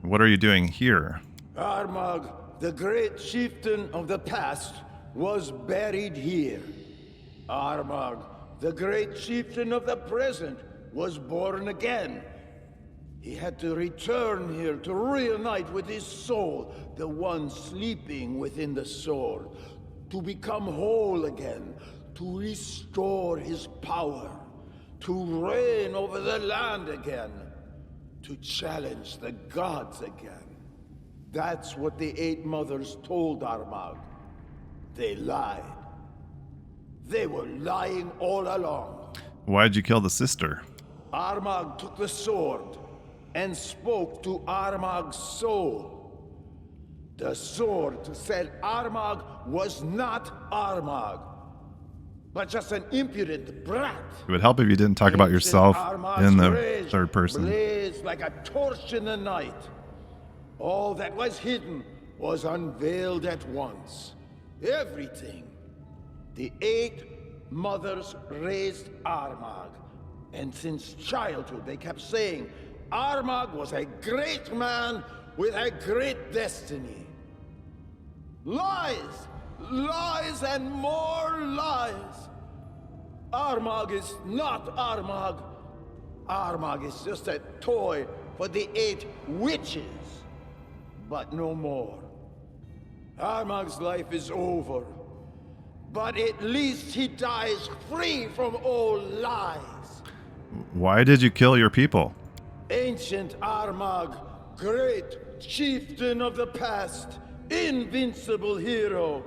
What are you doing here? Armag, the great chieftain of the past, was buried here. Armag, the great chieftain of the present, was born again. He had to return here to reunite with his soul, the one sleeping within the sword, to become whole again, to restore his power, to reign over the land again, to challenge the gods again. That's what the 8 mothers told Armag. They lied. They were lying all along. Why'd you kill the sister? Armag took the sword and spoke to Armag's soul. The sword said Armag was not Armag. but just an impudent brat. It would help if you didn't talk about Ancient yourself Armag's in the rage third person. blazed like a torch in the night. All that was hidden was unveiled at once. Everything. The 8 mothers raised Armag, and since childhood they kept saying Armag was a great man with a great destiny. Lies! Lies and more lies! Armag is not Armag. Armag is just a toy for the 8 witches. But no more. Armag's life is over. But at least he dies free from all lies. Why did you kill your people? Ancient Armag, great chieftain of the past, invincible hero,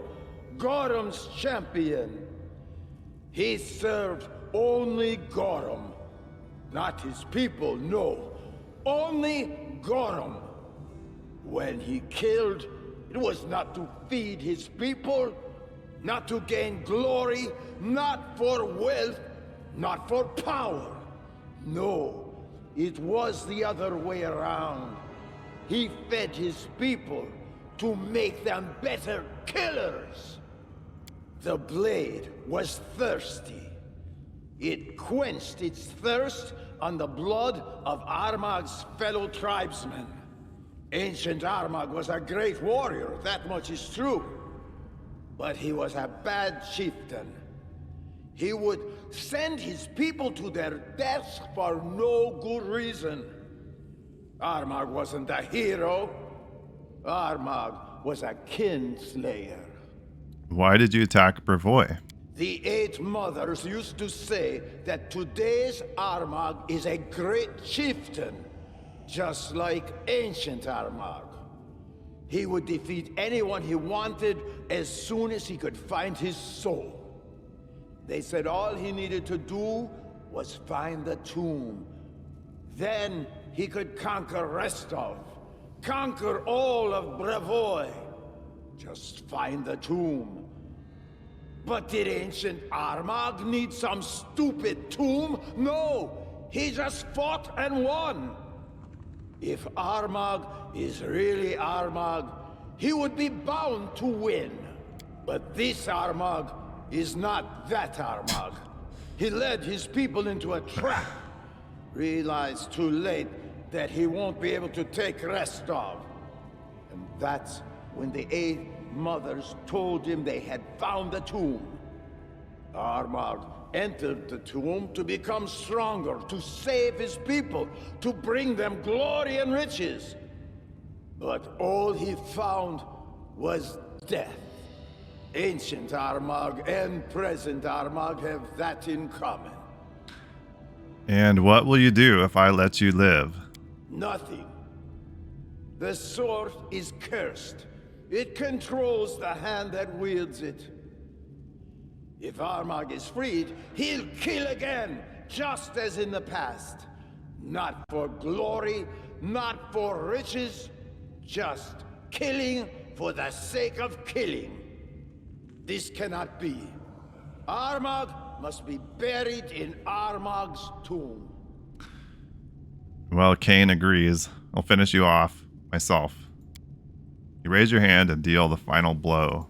Gorham's champion. He served only Gorham. Not his people, no. Only Gorham. When he killed, it was not to feed his people, not to gain glory, not for wealth, not for power. No, it was the other way around. He fed his people to make them better killers. The blade was thirsty. It quenched its thirst on the blood of Armag's fellow tribesmen. Ancient Armag was a great warrior, that much is true. But he was a bad chieftain. He would send his people to their deaths for no good reason. Armag wasn't a hero. Armag was a kinslayer. Why did you attack Brevoy? The 8 mothers used to say that today's Armag is a great chieftain, just like ancient Armag. He would defeat anyone he wanted as soon as he could find his soul. They said all he needed to do was find the tomb. Then he could conquer Restov, conquer all of Brevoy. Just find the tomb. But did ancient Armag need some stupid tomb? No! He just fought and won! If Armag is really Armag, he would be bound to win. But this Armag is not that Armag. He led his people into a trap. Realized too late that he won't be able to take Restov. And that's when the 8 mothers told him they had found the tomb. Armag entered the tomb to become stronger, to save his people, to bring them glory and riches. But all he found was death. Ancient Armag and present Armag have that in common. And what will you do if I let you live? Nothing. The sword is cursed. It controls the hand that wields it. If Armag is freed, he'll kill again, just as in the past. Not for glory, not for riches, just killing for the sake of killing. This cannot be. Armag must be buried in Armag's tomb. Well, Kane agrees. I'll finish you off myself. You raise your hand and deal the final blow.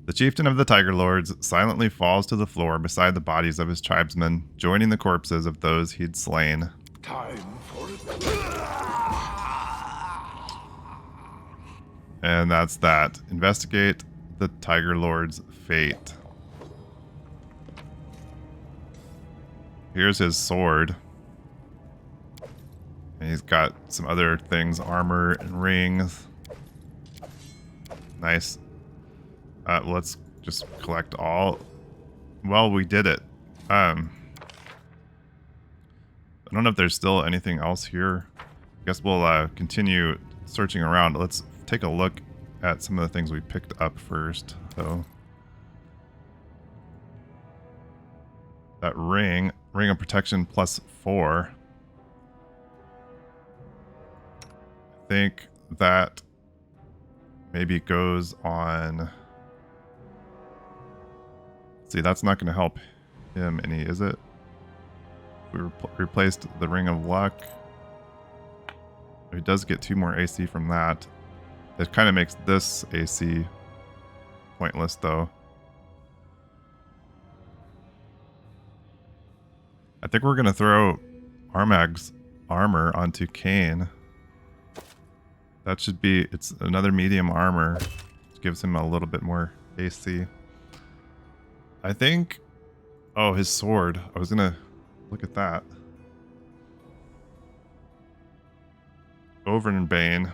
The chieftain of the Tiger Lords silently falls to the floor beside the bodies of his tribesmen, joining the corpses of those he'd slain. Time for it. And that's that. Investigate the Tiger Lord's fate. Here's his sword. And he's got some other things, armor and rings. Nice. Let's just collect all. Well, we did it. I don't know if there's still anything else here. I guess we'll continue searching around. Let's take a look at some of the things we picked up first, though. That ring of protection +4. I think that maybe goes on See, that's not going to help him any, is it? We replaced the Ring of Luck. He does get 2 more AC from that. It kind of makes this AC pointless, though. I think we're going to throw Armag's armor onto Kane. That should be... It's another medium armor. Which gives him a little bit more AC. I think... Oh, his sword. I was going to look at that. Overbane.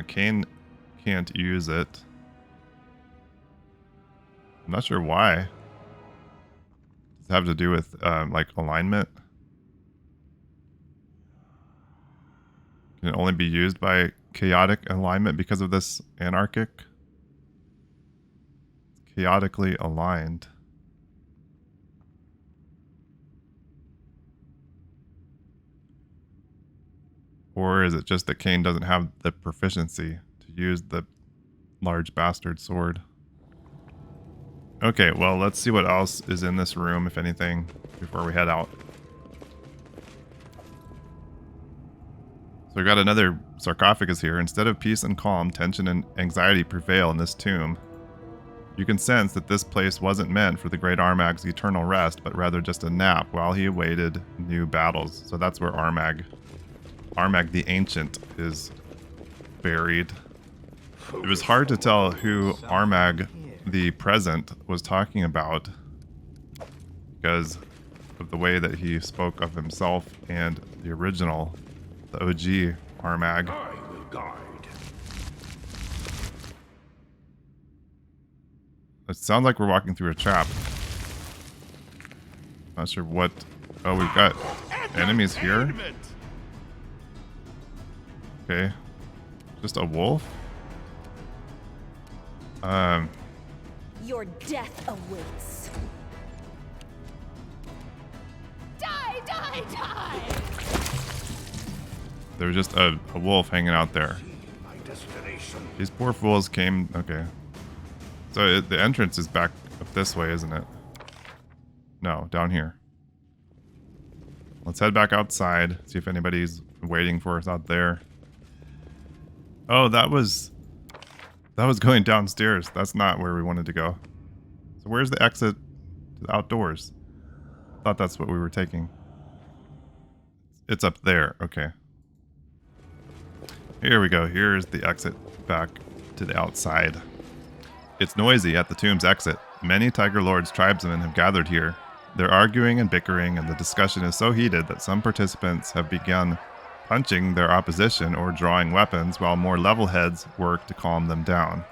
Kane can't use it. I'm not sure why. Does it have to do with like alignment? Can it only be used by chaotic alignment because of this anarchic? It's chaotically aligned. Or is it just that Kane doesn't have the proficiency to use the large bastard sword? Okay, well, let's see what else is in this room, if anything, before we head out. So we got another sarcophagus here. Instead of peace and calm, tension and anxiety prevail in this tomb. You can sense that this place wasn't meant for the great Armag's eternal rest, but rather just a nap while he awaited new battles. So that's where Armag the Ancient is buried. It was hard to tell who Armag the Present was talking about because of the way that he spoke of himself and the original, the OG Armag. I will guide. It sounds like we're walking through a trap. Not sure what... Oh, we've got enemies here. Okay. Just a wolf? Your death awaits. Die, die, die! There was just a wolf hanging out there. My destination. These poor fools came... Okay. So the entrance is back up this way, isn't it? No, down here. Let's head back outside, see if anybody's waiting for us out there. Oh, that was going downstairs. That's not where we wanted to go. So where's the exit to the outdoors? I thought that's what we were taking. It's up there. Okay. Here we go. Here's the exit back to the outside. It's noisy at the tomb's exit. Many Tiger Lord's tribesmen have gathered here. They're arguing and bickering, and the discussion is so heated that some participants have begun punching their opposition or drawing weapons, while more level heads work to calm them down.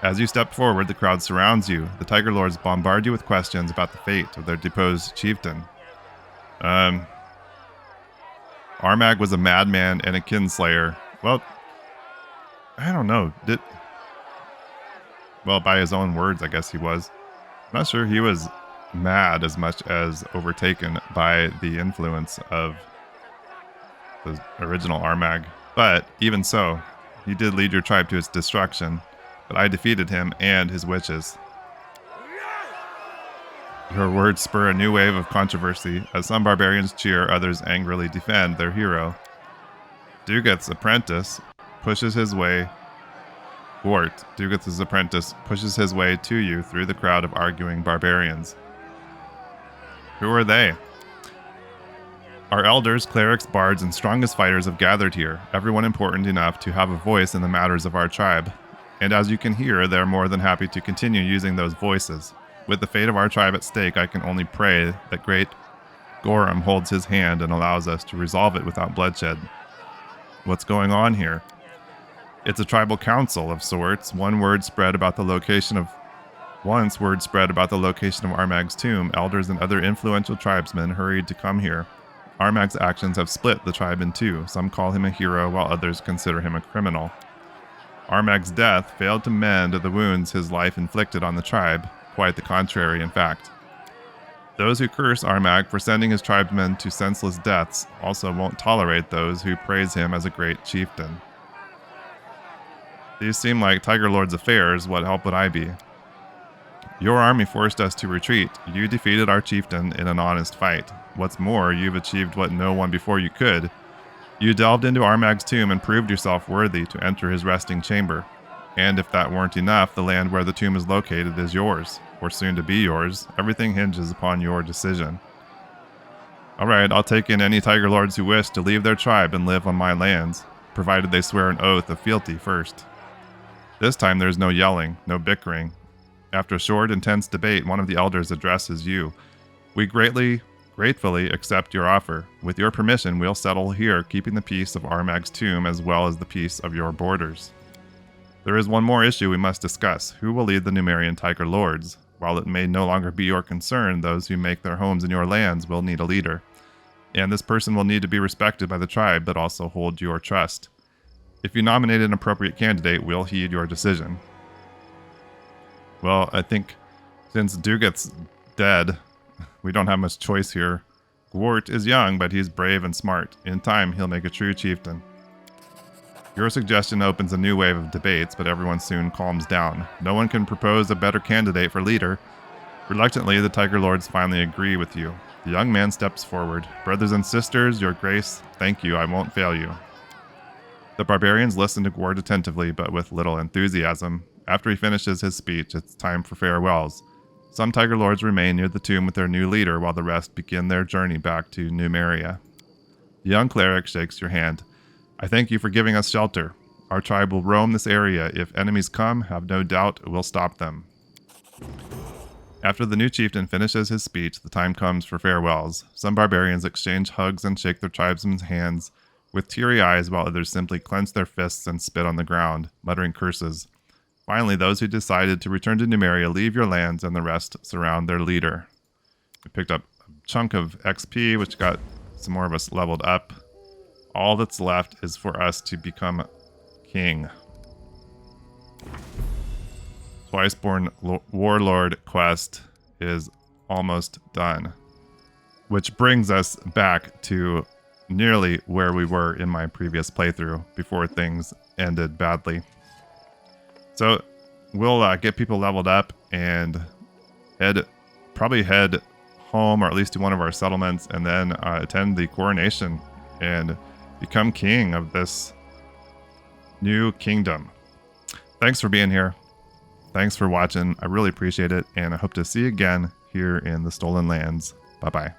As you step forward, the crowd surrounds you. The Tiger Lords bombard you with questions about the fate of their deposed chieftain. Armag was a madman and a kinslayer. Well, I don't know. Well, by his own words, I guess he was. I'm not sure he was mad as much as overtaken by the influence of the original Armag. But even so, he did lead your tribe to its destruction, but I defeated him and his witches. Your words spur a new wave of controversy, as some barbarians cheer, others angrily defend their hero. Dugat's apprentice pushes his way Dugat's apprentice pushes his way to you through the crowd of arguing barbarians. Who are they? Our elders, clerics, bards, and strongest fighters have gathered here, everyone important enough to have a voice in the matters of our tribe. And as you can hear, they are more than happy to continue using those voices. With the fate of our tribe at stake, I can only pray that great Gorham holds his hand and allows us to resolve it without bloodshed. What's going on here? It's a tribal council of sorts. Once word spread about the location of Armag's tomb, elders and other influential tribesmen hurried to come here. Armag's actions have split the tribe in two. Some call him a hero, while others consider him a criminal. Armag's death failed to mend the wounds his life inflicted on the tribe. Quite the contrary, in fact. Those who curse Armag for sending his tribesmen to senseless deaths also won't tolerate those who praise him as a great chieftain. These seem like Tiger Lord's affairs. What help would I be? Your army forced us to retreat. You defeated our chieftain in an honest fight. What's more, you've achieved what no one before you could. You delved into Armag's tomb and proved yourself worthy to enter his resting chamber. And if that weren't enough, the land where the tomb is located is yours, or soon to be yours. Everything hinges upon your decision. Alright, I'll take in any Tiger Lords who wish to leave their tribe and live on my lands, provided they swear an oath of fealty first. This time there's no yelling, no bickering. After a short, intense debate, one of the elders addresses you. We gratefully accept your offer. With your permission, we'll settle here, keeping the peace of Armag's tomb as well as the peace of your borders. There is one more issue we must discuss. Who will lead the Numerian Tiger Lords? While it may no longer be your concern, those who make their homes in your lands will need a leader. And this person will need to be respected by the tribe, but also hold your trust. If you nominate an appropriate candidate, we'll heed your decision. Well, I think since Dugat's dead, we don't have much choice here. Gwart is young, but he's brave and smart. In time, he'll make a true chieftain. Your suggestion opens a new wave of debates, but everyone soon calms down. No one can propose a better candidate for leader. Reluctantly, the Tiger Lords finally agree with you. The young man steps forward. Brothers and sisters, your grace, thank you, I won't fail you. The barbarians listen to Gwart attentively, but with little enthusiasm. After he finishes his speech, it's time for farewells. Some Tiger Lords remain near the tomb with their new leader, while the rest begin their journey back to Numeria. The young cleric shakes your hand. I thank you for giving us shelter. Our tribe will roam this area. If enemies come, have no doubt we'll stop them. After the new chieftain finishes his speech, the time comes for farewells. Some barbarians exchange hugs and shake their tribesmen's hands with teary eyes, while others simply clench their fists and spit on the ground, muttering curses. Finally, those who decided to return to Numeria leave your lands, and the rest surround their leader. We picked up a chunk of XP, which got some more of us leveled up. All that's left is for us to become king. Twiceborn Warlord quest is almost done. Which brings us back to nearly where we were in my previous playthrough before things ended badly. So we'll get people leveled up and probably head home, or at least to one of our settlements, and then attend the coronation and become king of this new kingdom. Thanks for being here. Thanks for watching. I really appreciate it, and I hope to see you again here in the Stolen Lands. Bye-bye.